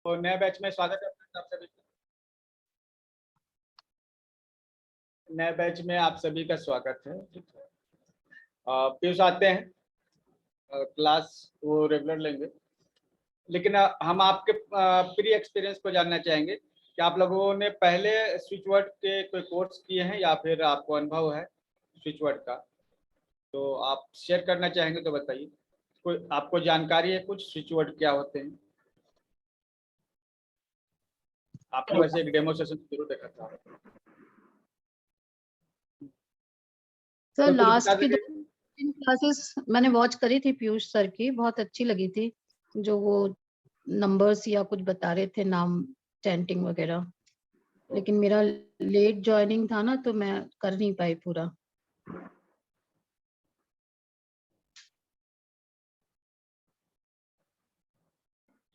तो नए बैच में स्वागत है आप सभी का। नए बैच में आप सभी का स्वागत है। पीयूष आते हैं, क्लास वो रेगुलर लेंगे, लेकिन हम आपके प्री एक्सपीरियंस को जानना चाहेंगे कि आप लोगों ने पहले स्विच वर्ड के कोई कोर्स किए हैं या फिर आपको अनुभव है स्विच वर्ड का, तो आप शेयर करना चाहेंगे तो बताइए। कोई आपको जानकारी है कुछ स्विच वर्ड क्या होते हैं? आपने वैसे एक डेमो सेशन जरूर देखा था। सर तो कुछ लास्ट बता की दीजिए। 2-3 क्लासेस मैंने वॉच करी थी पीयूष सर की, बहुत अच्छी लगी थी। जो वो नंबर्स या कुछ बता रहे थे, नाम चैंटिंग वगैरह, लेकिन मेरा लेट ज्वाइनिंग था ना, तो मैं कर नहीं पाई पूरा।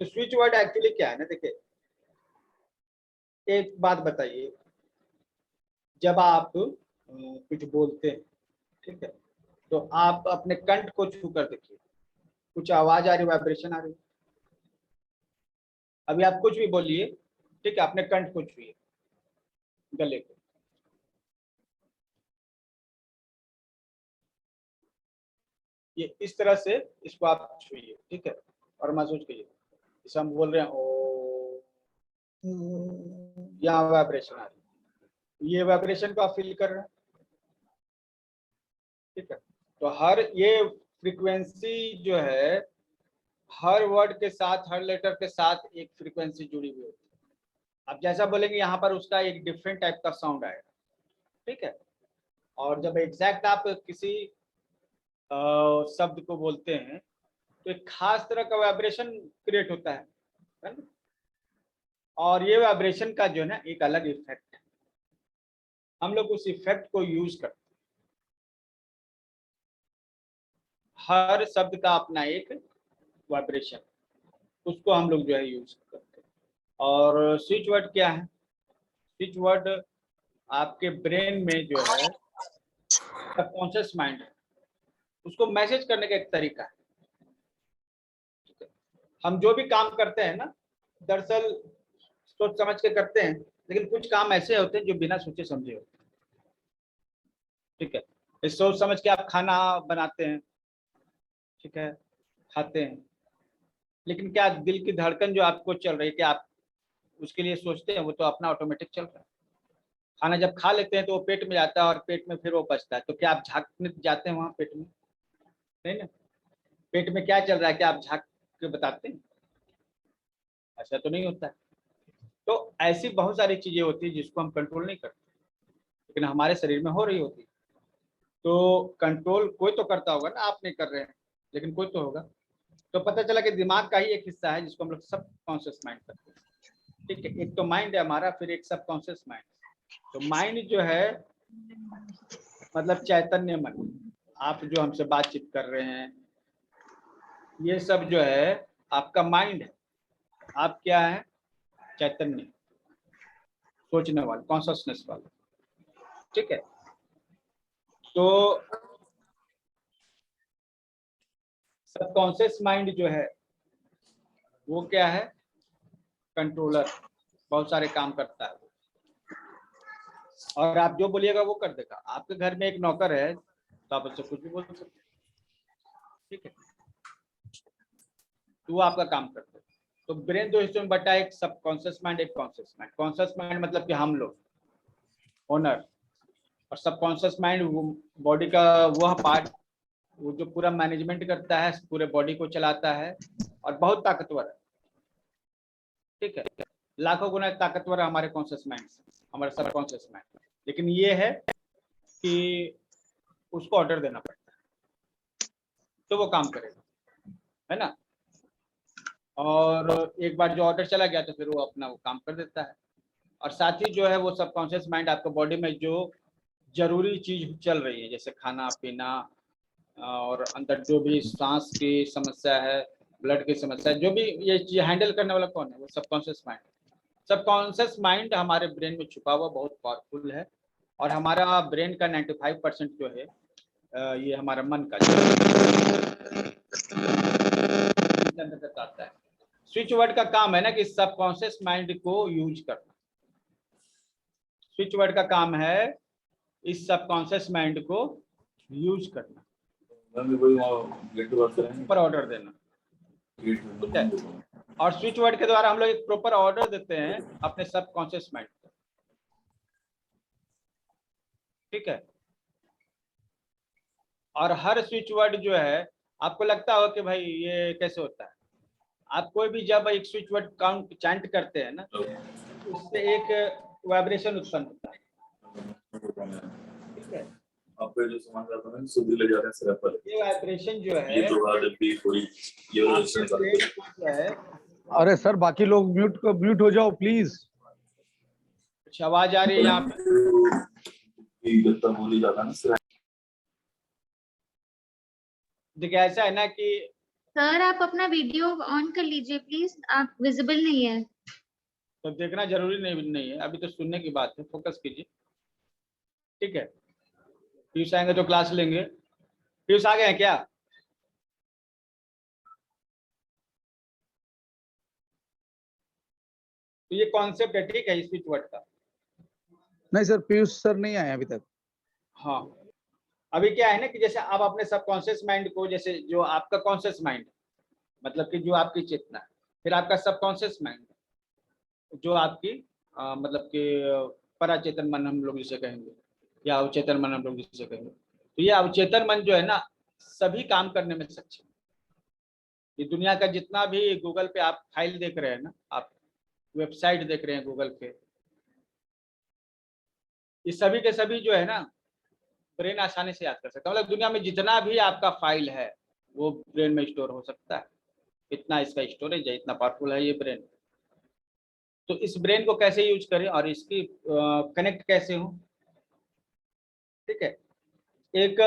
तो स्विच वर्ड एक्चुअली क्या है ना, देखिए एक बात बताइए, जब आप कुछ बोलते हैं, ठीक है, तो आप अपने कंठ को छू कर देखिए, कुछ आवाज आ रही, वाइब्रेशन आ रही। अभी आप कुछ भी बोलिए, ठीक है, अपने कंठ को छूइए, गले को। ये इस तरह से इसको आप छूइए, ठीक है, और महसूस कीजिए जैसे हम बोल रहे हैं ओ, यहाँ वाइब्रेशन आ रही है, ये वाइब्रेशन को आप फील कर रहे हैं, ठीक है। तो हर ये फ्रीक्वेंसी जो है, हर वर्ड के साथ, हर लेटर के साथ एक फ्रीक्वेंसी जुड़ी हुई होती है। आप जैसा बोलेंगे यहाँ पर उसका एक डिफरेंट टाइप का साउंड आएगा, ठीक है। और जब एग्जैक्ट आप किसी शब्द को बोलते हैं तो एक खास तरह का वाइब्रेशन क्रिएट होता है ना। और ये वाइब्रेशन का जो है ना एक अलग इफेक्ट है, हम लोग उस इफेक्ट को यूज करते हैं। हर शब्द का अपना एक वाइब्रेशन, उसको हम लोग जो है यूज करते हैं। और स्विच वर्ड क्या है? स्विच वर्ड आपके ब्रेन में जो है सबकॉन्शियस माइंड है, उसको मैसेज करने का एक तरीका है। हम जो भी काम करते हैं ना, दरअसल सोच समझ के करते हैं, लेकिन कुछ काम ऐसे होते हैं जो बिना सोचे समझे होते हैं, ठीक है। इस सोच समझ के आप खाना बनाते हैं, ठीक है, खाते हैं, लेकिन क्या दिल की धड़कन जो आपको चल रही है, क्या आप उसके लिए सोचते हैं? वो तो अपना ऑटोमेटिक चल रहा है। खाना जब खा लेते हैं तो वो पेट में जाता है और पेट में फिर वो पचता है, तो क्या आप झांकने जाते हैं वहां पेट में? नहीं ना। पेट में क्या चल रहा है, क्या आप झांक के बताते हैं? ऐसा तो नहीं होता है। तो ऐसी बहुत सारी चीजें होती है जिसको हम कंट्रोल नहीं करते, लेकिन हमारे शरीर में हो रही होती है। तो कंट्रोल कोई तो करता होगा ना, आप नहीं कर रहे हैं, लेकिन कोई तो होगा। तो पता चला कि दिमाग का ही एक हिस्सा है जिसको हम लोग सब कॉन्शियस माइंड करते हैं, ठीक है। एक तो माइंड है हमारा, फिर एक सब कॉन्शियस माइंड। तो माइंड जो है मतलब चैतन्य मन, आप जो हमसे बातचीत कर रहे हैं, ये सब जो है आपका माइंड है। आप क्या है? चैतन्य, सोचने वाले, कॉन्शियसनेस वाले, ठीक है। तो सबकॉन्शियस माइंड जो है वो क्या है? कंट्रोलर, बहुत सारे काम करता है, और आप जो बोलिएगा वो कर देगा। आपके घर में एक नौकर है तो आप उससे कुछ भी बोल सकते हैं, ठीक है, तो वो आपका काम करते हैं। तो ब्रेन दो हिस्सों में बटा, एक सबकॉन्शियस माइंड, एक कॉन्शियस माइंड। कॉन्शियस माइंड मतलब कि हम लोग ओनर, और सबकॉन्शियस माइंड वो बॉडी का वह पार्ट, वो जो पूरा मैनेजमेंट करता है, पूरे बॉडी को चलाता है और बहुत ताकतवर है, ठीक है। लाखों गुना ताकतवर है हमारे कॉन्शियस माइंड से, हमारे सबकॉन्शियस माइंड। लेकिन ये है कि उसको ऑर्डर देना पड़ता है तो वो काम करेगा, है ना। और एक बार जो ऑर्डर चला गया तो फिर वो अपना वो काम कर देता है। और साथ ही जो है वो सबकॉन्शियस माइंड आपको बॉडी में जो जरूरी चीज चल रही है, जैसे खाना पीना और अंदर जो भी सांस की समस्या है, ब्लड की समस्या है, जो भी ये चीज हैंडल करने वाला कौन है? वो सबकॉन्शियस माइंड। सबकॉन्शियस माइंड हमारे ब्रेन में छुपा हुआ बहुत पावरफुल है। और हमारा ब्रेन का 95% जो है ये हमारा मन का आता है। स्विच वर्ड का काम है ना कि सबकॉन्शियस माइंड को यूज करना। स्विच वर्ड का काम है इस सबकॉन्शियस माइंड को यूज करना, ऊपर ऑर्डर देना, ठीक है। और स्विच वर्ड के द्वारा हम लोग एक प्रॉपर ऑर्डर देते हैं अपने सबकॉन्शियस माइंड को, ठीक है। और हर स्विच वर्ड जो है आपको लगता होगा कि भाई ये कैसे होता है, आप कोई भी जब एक स्विच वर्ड काउंट चैंट करते हैं ना, उससे एक वाइब्रेशन उत्पन्न होता है, ठीक है। आपके जो सामान जाता है सुबह ले जाते हैं सिर्फ पर ये वाइब्रेशन जो है ये तो बात भी थोड़ी ये आपके ब्रेन को जो है, अरे सर बाकी लोग म्यूट हो जाओ प्लीज। कुछ आवाज आ रही है यहाँ पे। जितना बोली जाता है सिर्फ देखिए ऐसा है ना कि सर आप अपना वीडियो ऑन कर लीजिए प्लीज, आप विजिबल नहीं है। तो देखना जरूरी नहीं है, अभी तो सुनने की बात है, फोकस कीजिए, ठीक है। पीयूष आएंगे तो क्लास लेंगे। पीयूष आ गए हैं क्या? तो ये कॉन्सेप्ट है, ठीक है, स्विच वर्ड का। नहीं सर पीयूष सर नहीं आए अभी तक। हाँ, अभी क्या है ना कि जैसे आप अपने सबकॉन्शियस माइंड को, जैसे जो आपका कॉन्शियस माइंड मतलब कि जो आपकी चेतना है, फिर आपका सबकॉन्शियस माइंड जो आपकी मतलब कि पराचेतन मन हम लोग जिसे कहेंगे, या अवचेतन मन हम लोग जिसे कहेंगे। तो ये अवचेतन मन जो है ना सभी काम करने में सक्षम। ये दुनिया का जितना भी गूगल पे आप फाइल देख रहे हैं ना, आप वेबसाइट देख रहे हैं गूगल पे, ये सभी के सभी जो है ना ब्रेन आसानी से याद कर सकता है। मतलब दुनिया में जितना भी आपका फाइल है वो ब्रेन में स्टोर हो सकता है, इतना इसका स्टोरेज है, इतना पावरफुल है ये ब्रेन। तो इस ब्रेन को कैसे यूज करें और इसकी कनेक्ट कैसे हो, ठीक है। एक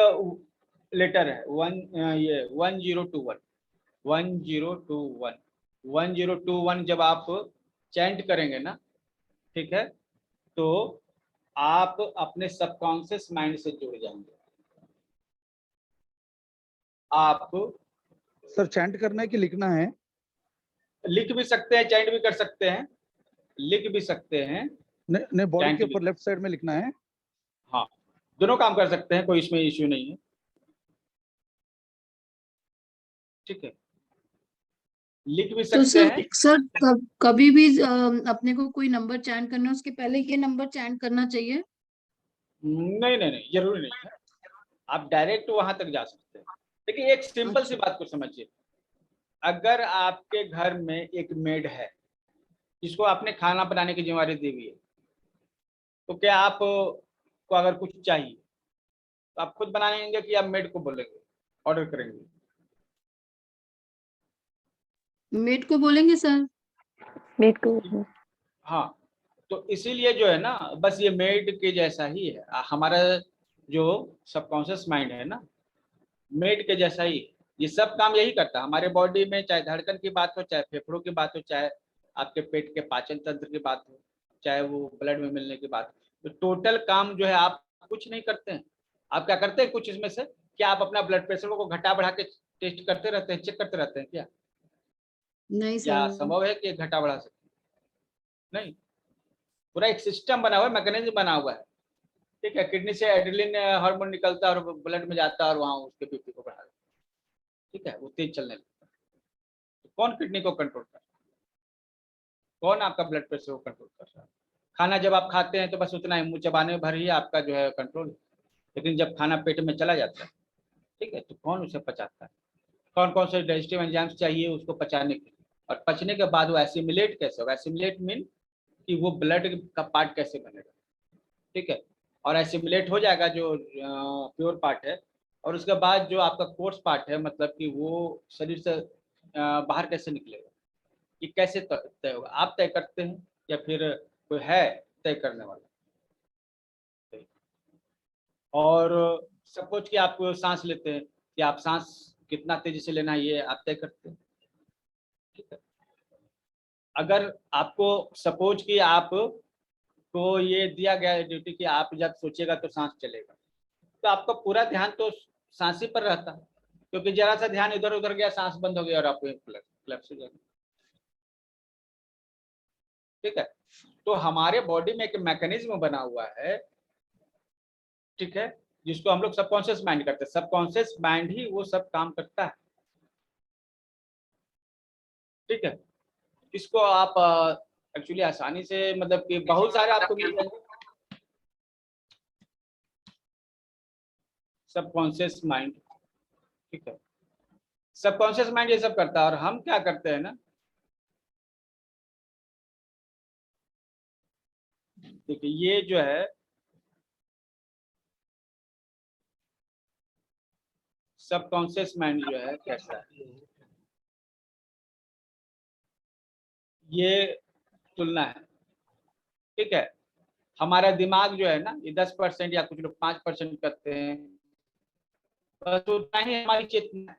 लेटर है ये 1021 1021 1021 जब आप चैंट करेंगे ना, ठीक है, तो आप अपने सबकॉन्शियस माइंड से जुड़ जाएंगे। आप सर चैंट करना है कि लिखना है? लिख भी सकते हैं, चैंट भी कर सकते हैं, लिख भी सकते हैं। नहीं बॉडी chant के भी। ऊपर लेफ्ट साइड में लिखना है। हाँ, दोनों काम कर सकते हैं, कोई इसमें इश्यू नहीं है, ठीक है। लिख भी तो सकते हैं। सर कभी भी अपने को कोई नंबर चैंट करना है उसके पहले ये नंबर चैंट करना चाहिए? नहीं, जरूरी नहीं है, आप डायरेक्ट वहां तक जा सकते हैं। देखिए एक सिंपल सी बात को समझिए, अगर आपके घर में एक मेड है जिसको आपने खाना बनाने की जिम्मेदारी दी हुई है, तो क्या आप को अगर कुछ चाहिए तो आप खुद बनाएंगे कि आप मेड को बोलेंगे, ऑर्डर करेंगे? मेड को बोलेंगे सर। मेड को। हाँ, तो इसीलिए जो है ना बस ये मेड के जैसा ही है हमारा जो सबकॉन्शियस माइंड है ना, मेड के जैसा ही। ये सब काम यही करता है हमारे बॉडी में, चाहे धड़कन की बात हो, चाहे फेफड़ों की बात हो, चाहे आपके पेट के पाचन तंत्र की बात हो, चाहे वो ब्लड में मिलने की बात हो। तो टोटल काम जो है आप कुछ नहीं करते हैं। आप क्या करते हैं कुछ इसमें से, क्या आप अपना ब्लड प्रेशर को घटा बढ़ा के टेस्ट करते रहते हैं, चेक करते रहते हैं क्या? नहीं क्या सर। संभव है कि घटा बढ़ा सकते? नहीं, पूरा एक सिस्टम बना हुआ है, मैकेनिज्म बना हुआ है, ठीक है। किडनी से एड्रेनलिन हार्मोन निकलता है और ब्लड में जाता है और वहां उसके बीपी को बढ़ा देता है, ठीक है, वो तेज चलने लगता है। तो कौन किडनी को कंट्रोल कर रहा है? कौन आपका ब्लड प्रेशर को कंट्रोल कर रहा है? खाना जब आप खाते हैं तो बस उतना ही मुंह चबाने भर ही आपका जो है कंट्रोल, लेकिन जब खाना पेट में चला जाता है, ठीक है, तो कौन उसे पचाता है? कौन कौन से डाइजेस्टिव एंजाइम्स चाहिए उसको पचाने के लिए, और पचने के बाद वो एसिमिलेट कैसे होगा? एसिमिलेट मीन कि वो ब्लड का पार्ट कैसे बनेगा, ठीक है। और एसिमिलेट हो जाएगा जो प्योर पार्ट है, और उसके बाद जो आपका कोर्स पार्ट है, मतलब कि वो शरीर से बाहर कैसे निकलेगा, ये कैसे तय होगा? आप तय करते हैं या फिर कोई है तय करने वाला? और सपोज कि आप सांस लेते हैं, कि आप सांस कितना तेजी से लेना है ये आप तय करते हैं, ठीक है। अगर आपको सपोज कि आप को ये दिया गया है ड्यूटी कि आप जब सोचिएगा तो सांस चलेगा, तो आपका पूरा ध्यान तो सांस ही पर रहता है, क्योंकि जरा सा ध्यान इधर उधर गया, सांस बंद हो गया और आप कोलैप्स हो जाएगा। ठीक है। तो हमारे बॉडी में एक मैकेनिज्म बना हुआ है, ठीक है, जिसको हम लोग सबकॉन्शियस माइंड करते हैं। सबकॉन्शियस माइंड ही वो सब काम करता है, ठीक है। इसको आप एक्चुअली आसानी से, मतलब कि बहुत सारे आपको मिल जाएंगे। सबकॉन्शियस माइंड, ठीक है, सबकॉन्शियस माइंड ये सब करता है। और हम क्या करते हैं ना, देखिए ये जो है सबकॉन्शियस माइंड जो है कैसा है, ये तुलना है, ठीक है। हमारा दिमाग जो है ना, ये 10% या कुछ लोग 5% करते हैं, बस उतना ही हमारी चेतना है।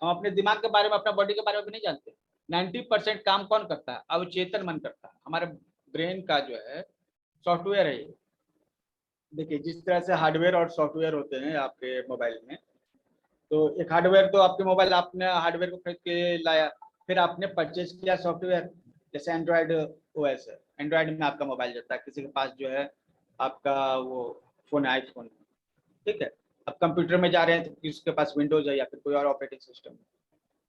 हम अपने दिमाग के बारे में, अपना बॉडी के बारे में भी नहीं जानते। 90% काम कौन करता है? अवचेतन मन करता है। हमारे ब्रेन का जो है सॉफ्टवेयर है ये। देखिए जिस तरह से हार्डवेयर और सॉफ्टवेयर होते हैं आपके मोबाइल में, तो एक हार्डवेयर तो आपके मोबाइल, आपने हार्डवेयर को खरीद के लाया, फिर आपने परचेज किया सॉफ्टवेयर। जैसे एंड्रॉयड ओएस है, एंड्रॉयड में आपका मोबाइल जाता है, किसी के पास जो है आपका वो फोन है, आईफोन, ठीक है। अब कंप्यूटर में जा रहे हैं तो किसी के पास विंडोज है या फिर कोई और ऑपरेटिंग सिस्टम है।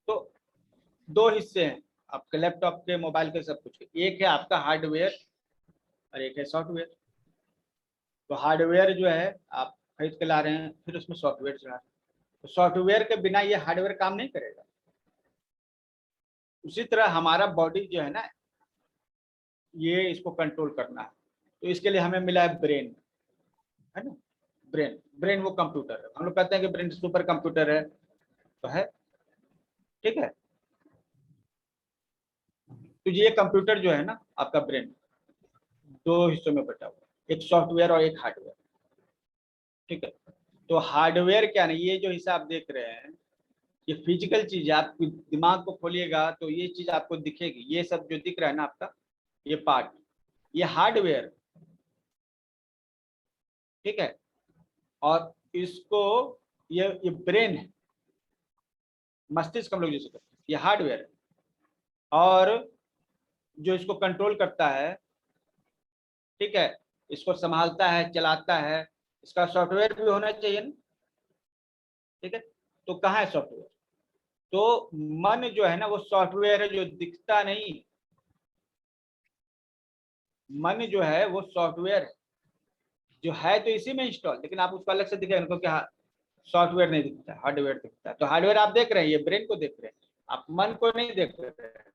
तो दो हिस्से हैं आपके लैपटॉप के, मोबाइल के, सब कुछ के। एक है आपका हार्डवेयर और एक है सॉफ्टवेयर। तो हार्डवेयर जो है आप खरीद के ला रहे हैं, फिर उसमें सॉफ्टवेयर चला रहे हैं। तो सॉफ्टवेयर के बिना ये हार्डवेयर काम नहीं करेगा। उसी तरह हमारा बॉडी जो है ना, ये इसको कंट्रोल करना है। तो इसके लिए हमें मिला है ब्रेन, है ना। ब्रेन, ब्रेन वो कंप्यूटर है। हम लोग कहते हैं कि ब्रेन सुपर कंप्यूटर है, तो है, ठीक है। तो ये कंप्यूटर जो है ना आपका ब्रेन, दो हिस्सों में बटा हुआ है, एक सॉफ्टवेयर और एक हार्डवेयर, ठीक है। तो हार्डवेयर क्या नहीं, ये जो हिस्सा आप देख रहे हैं ये फिजिकल चीज है। आप दिमाग को खोलिएगा तो ये चीज आपको दिखेगी। ये सब जो दिख रहा है ना आपका, ये पार्ट, ये हार्डवेयर, ठीक है। और इसको ये ब्रेन है, मस्तिष्क हम लोग जिसे कहते हैं, ये हार्डवेयर है। और जो इसको कंट्रोल करता है, ठीक है, इसको संभालता है, चलाता है, इसका सॉफ्टवेयर भी होना चाहिए ना, ठीक है। तो कहाँ है सॉफ्टवेयर? तो मन जो है ना वो सॉफ्टवेयर है जो दिखता नहीं। मन जो है वो सॉफ्टवेयर है जो है तो इसी में इंस्टॉल, लेकिन आप उसको अलग से दिखेगा क्योंकि सॉफ्टवेयर नहीं दिखता, हार्डवेयर दिखता है। तो हार्डवेयर आप देख रहे हैं, ये ब्रेन को देख रहे हैं, आप मन को नहीं देख रहे हैं।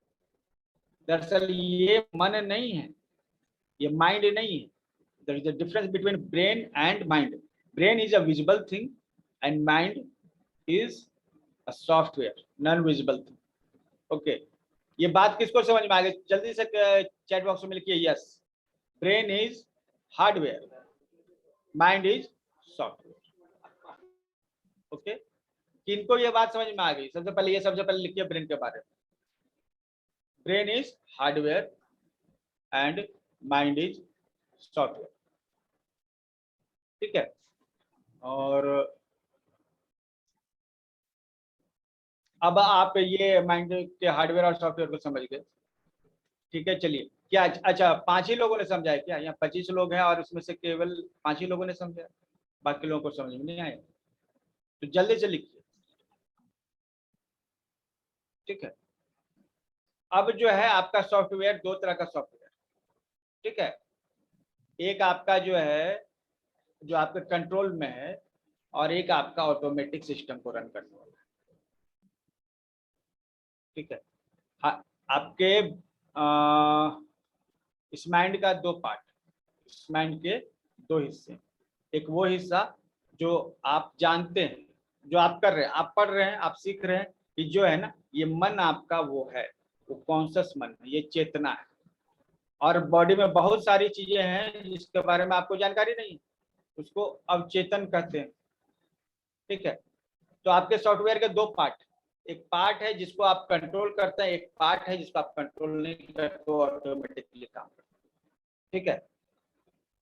दरअसल ये मन नहीं है, ये माइंड नहीं है। there is a difference between brain and mind. Brain is a visible thing and mind is a software, non visible thing. Okay, ये बात किसको समझ में आ गई? जल्दी से चैट बॉक्स में लिखिए yes. Brain is hardware, mind is software. Okay, किनको ये बात समझ में आ गई? सबसे पहले लिखिए ब्रेन के बारे में। Brain is hardware and mind is software, ठीक है। और अब आप ये माइंड के हार्डवेयर और सॉफ्टवेयर को समझ गए, ठीक है। चलिए, क्या अच्छा 5 ही लोगों ने समझा है क्या? यहाँ 25 लोग हैं और उसमें से केवल 5 ही लोगों ने समझा, बाकी लोगों को समझ में नहीं आया? तो जल्दी से लिखिए, ठीक है। अब जो है आपका सॉफ्टवेयर, दो तरह का सॉफ्टवेयर, ठीक है। एक आपका जो है जो आपके कंट्रोल में है, और एक आपका ऑटोमेटिक सिस्टम को रन करने वाला है, ठीक है। आपके इस माइंड का दो पार्ट, इस माइंड के दो हिस्से। एक वो हिस्सा जो आप जानते हैं, जो आप कर रहे हैं, आप पढ़ रहे हैं, आप सीख रहे हैं, कि जो है ना ये मन आपका वो है, वो कॉन्शियस मन है, ये चेतना है। और बॉडी में बहुत सारी चीजें हैं जिसके बारे में आपको जानकारी नहीं है, उसको अवचेतन कहते हैं, ठीक है। तो आपके सॉफ्टवेयर के दो पार्ट, एक पार्ट है जिसको आप कंट्रोल करते हैं, एक पार्ट है जिसको आप कंट्रोल नहीं करते, ऑटोमेटिकली काम करते हैं, ठीक है।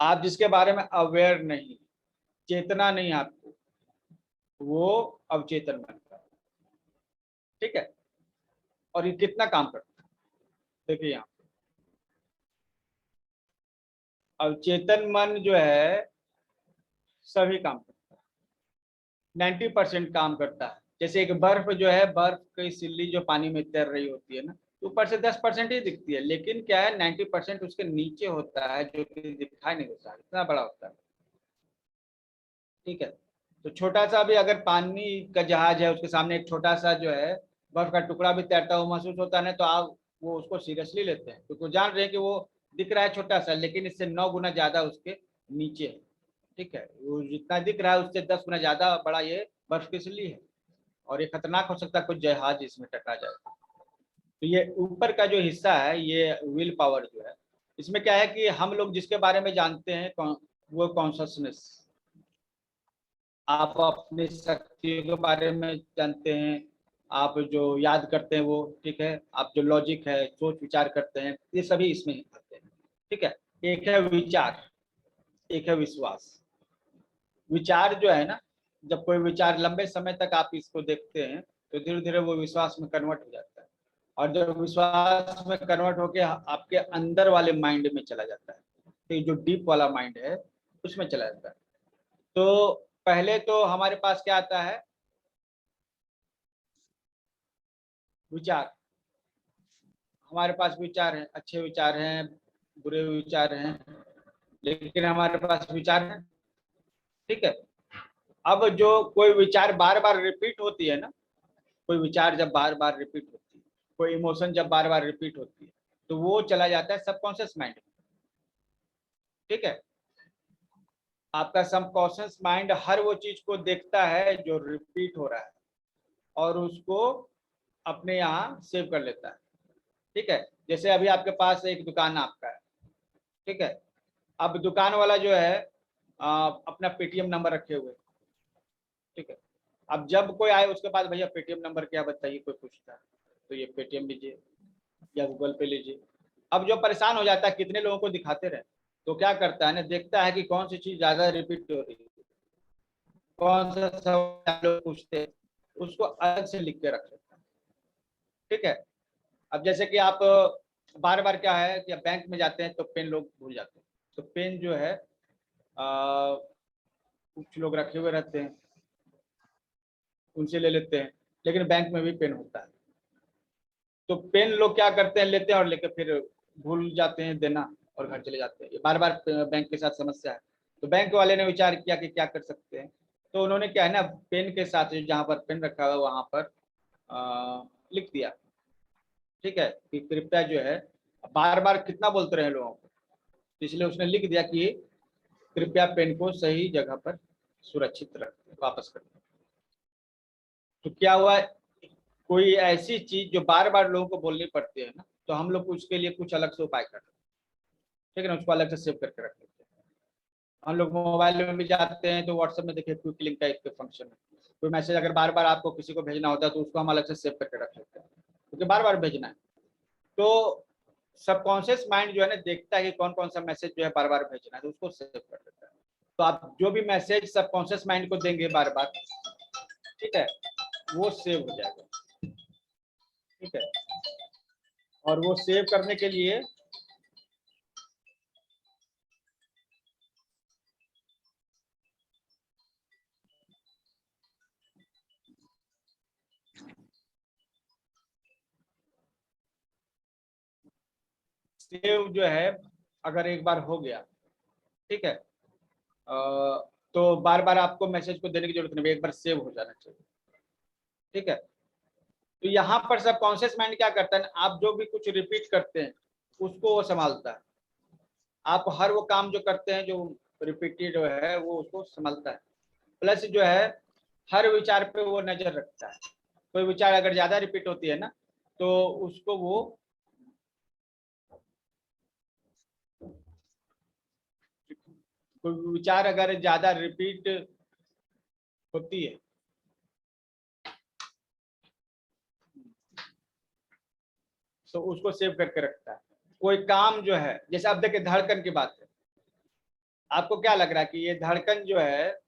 आप जिसके बारे में अवेयर नहीं, चेतना नहीं आपको, वो अवचेतन मन का, ठीक है। और ये कितना काम करता है देखिए यहाँ, अब चेतन मन जो है सभी काम करता है, 90% काम करता है। जैसे एक बर्फ जो है, बर्फ की सिल्ली जो पानी में तैर रही होती है ना, ऊपर से 10% ही दिखती है, लेकिन क्या है 90% उसके नीचे होता है जो कि दिखाई नहीं देता, इतना बड़ा होता है। ठीक है, तो छोटा सा भी अगर पानी का जहाज है, उसके सामने एक छोटा सा जो है बर्फ का टुकड़ा भी तैरता हुआ महसूस होता है ना, तो आप वो उसको सीरियसली लेते हैं, क्योंकि जान रहे हैं कि वो दिख रहा है छोटा सा, लेकिन इससे 9 गुना ज्यादा उसके नीचे है। ठीक है, वो जितना दिख रहा है उससे 10 गुना ज्यादा बड़ा ये बर्फ की सिल्ली है, और ये खतरनाक हो सकता है कुछ जहाज इसमें टकरा जाए। तो ये ऊपर का जो हिस्सा है, ये विल पावर जो है, इसमें क्या है कि हम लोग जिसके बारे में जानते हैं वो कॉन्शसनेस, आप अपनी शक्तियों के बारे में जानते हैं, आप जो याद करते हैं वो, ठीक है, आप जो लॉजिक है, सोच विचार करते हैं, ये सभी इसमें आते हैं। ठीक है, एक है विचार, एक है विश्वास। विचार जो है ना, जब कोई विचार लंबे समय तक आप इसको देखते हैं तो धीरे धीरे वो विश्वास में कन्वर्ट हो जाता है, और जब विश्वास में कन्वर्ट होकर आपके अंदर वाले माइंड में चला जाता है, तो जो डीप वाला माइंड है उसमें चला जाता है। तो पहले तो हमारे पास क्या आता है, विचार। हमारे पास विचार हैं, अच्छे विचार हैं, बुरे विचार हैं, लेकिन हमारे पास विचार हैं। ठीक है, अब जो कोई विचार बार बार रिपीट होती है ना, कोई विचार जब बार बार रिपीट होती है, कोई इमोशन जब बार बार रिपीट होती है, तो वो चला जाता है सबकॉन्शियस माइंड में। ठीक है, आपका सबकॉन्शियस माइंड हर वो चीज को देखता है जो रिपीट हो रहा है, और उसको अपने यहाँ सेव कर लेता है। ठीक है, जैसे अभी आपके पास एक दुकान आपका है, ठीक है, अब दुकान वाला जो है अपना पेटीएम नंबर रखे हुए, ठीक है, अब जब कोई आए उसके पास, भैया पेटीएम नंबर क्या बताइए, कोई पूछता है, तो ये पेटीएम लीजिए या गूगल पे लीजिए। अब जो परेशान हो जाता है कितने लोगों को दिखाते रहे, तो क्या करता है ना, देखता है कि कौन सी चीज ज्यादा रिपीट हो रही है, कौन सा सवाल लोग पूछते हैं, उसको अलग से लिख के रख लेता है। ठीक है, अब जैसे कि आप बार बार क्या है कि बैंक में जाते हैं तो पेन लोग भूल जाते हैं, तो पेन जो है कुछ लोग रखे हुए रहते हैं, उनसे ले लेते हैं, लेकिन बैंक में भी पेन होता है, तो पेन लोग क्या करते हैं, लेते हैं और लेकर फिर भूल जाते हैं देना और घर चले जाते हैं। ये बार बार बैंक के साथ समस्या है। तो बैंक वाले ने विचार किया कि क्या कर सकते हैं, तो उन्होंने क्या है ना, पेन के साथ जहाँ पर पेन रखा हुआ वहां पर लिख दिया, ठीक है, कि कृपया जो है, बार बार कितना बोलते रहे लोगों को, इसलिए उसने लिख दिया कि कृपया पेन को सही जगह पर सुरक्षित रखें, वापस कर दें। तो क्या हुआ, कोई ऐसी चीज जो बार बार लोगों को बोलनी पड़ती है ना, तो हम लोग उसके लिए कुछ अलग से उपाय करते हैं। ठीक है ना, उसको अलग से सेव करके रख लेते हैं। हम लोग मोबाइल में भी जाते हैं तो व्हाट्सएप में देखिए क्विक लिंक टाइप के फंक्शन है, कोई मैसेज अगर बार बार आपको किसी को भेजना होता है तो उसको हम अलग से सेव करके रख लेते हैं, क्योंकि बार बार भेजना है। तो सबकॉन्शियस माइंड जो है ना, देखता है कि कौन कौन सा मैसेज जो है बार बार भेजना है, तो उसको सेव कर देता है। तो आप जो भी मैसेज सबकॉन्शियस माइंड को देंगे बार बार, ठीक है, वो सेव हो जाएगा। ठीक है, और वो सेव करने के लिए सेव जो है, अगर एक बार हो गया, ठीक है, तो बार बार आपको मैसेज को देने की जरूरत नहीं, एक बार सेव हो जाना चाहिए। ठीक है, तो यहाँ पर सबकॉन्शियस माइंड क्या करता है, आप जो भी कुछ रिपीट करते हैं उसको वो संभालता है। आप हर वो काम जो करते हैं जो रिपीटेड है वो उसको संभालता है, प्लस जो है हर विचार पे वो नजर रखता है। कोई विचार अगर ज्यादा रिपीट होती है ना, तो उसको वो कोई विचार अगर ज्यादा रिपीट होती है तो उसको सेव करके रखता है। कोई काम जो है, जैसे आप देखिए धड़कन की बात है, आपको क्या लग रहा है कि ये धड़कन जो है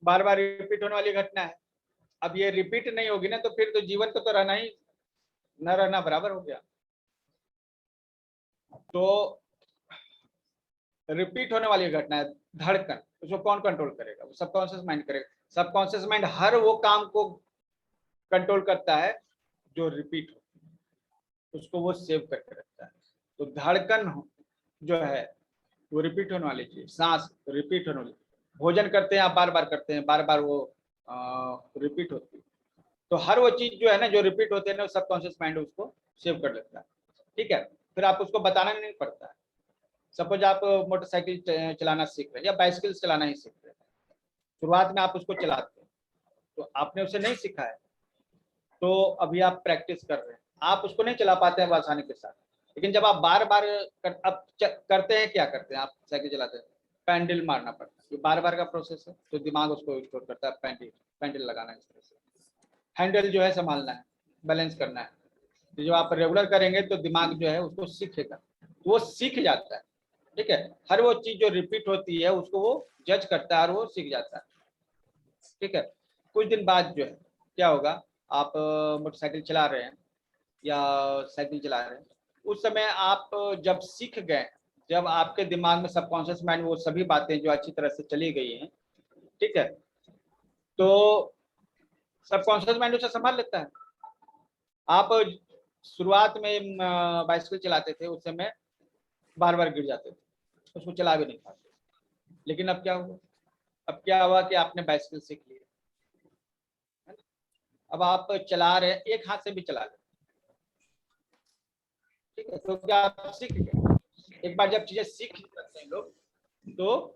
बार बार रिपीट होने वाली घटना है। अब ये रिपीट नहीं होगी ना, तो फिर तो जीवन को तो रहना ही न रहना बराबर हो गया। तो रिपीट होने वाली घटना है धड़कन, उसको कौन कंट्रोल करेगा? वो सबकॉन्शियस माइंड करेगा। सबकॉन्शियस माइंड हर वो काम को कंट्रोल करता है जो रिपीट होती है, उसको वो सेव करके रखता है। तो धड़कन जो है वो रिपीट होने वाली चीज, सांस रिपीट होने वाली, भोजन करते हैं आप बार बार करते हैं, बार बार वो रिपीट होती है। तो हर वो चीज जो है ना जो रिपीट होते हैं ना, सबकॉन्शियस माइंड उसको सेव कर लेता है। ठीक है, फिर आप उसको बताना नहीं पड़ता है। सपोज आप मोटरसाइकिल चलाना सीख रहे हैं या बाइसिकल चलाना ही सीख रहे हैं, शुरुआत में आप उसको चलाते हैं तो आपने उसे नहीं सीखा है, तो अभी आप प्रैक्टिस कर रहे हैं, आप उसको नहीं चला पाते हैं आसानी के साथ। लेकिन जब आप बार बार करते हैं, क्या करते हैं आप साइकिल चलाते हैं, पैंडल मारना पड़ता है, ये बार बार का प्रोसेस है, तो दिमाग उसको स्टोर करता है। पैंडल लगाना इस तरह से, हैंडल जो है संभालना है, बैलेंस करना है। तो जब आप रेगुलर करेंगे तो दिमाग जो है उसको सीखेगा, वो सीख जाता है। ठीक है, हर वो चीज जो रिपीट होती है उसको वो जज करता है और वो सीख जाता है। ठीक है, कुछ दिन बाद जो है क्या होगा, आप मोटरसाइकिल चला रहे हैं या साइकिल चला रहे हैं, उस समय आप जब सीख गए, जब आपके दिमाग में सबकॉन्शियस माइंड वो सभी बातें जो अच्छी तरह से चली गई हैं, ठीक है, तो सबकॉन्शियस माइंड उसे संभाल लेता है। आप शुरुआत में बाइसिकल चलाते थे, उस समय बार बार गिर जाते थे, उसको चला भी नहीं पाते। लेकिन अब क्या हुआ, अब क्या हुआ कि आपने बाइसिकल सीख लिया, अब आप चला रहे हैं, एक हाथ से भी चला रहे। ठीक है, तो क्या आप सीख गए? एक बार जब चीजें सीख जाते हैं लोग तो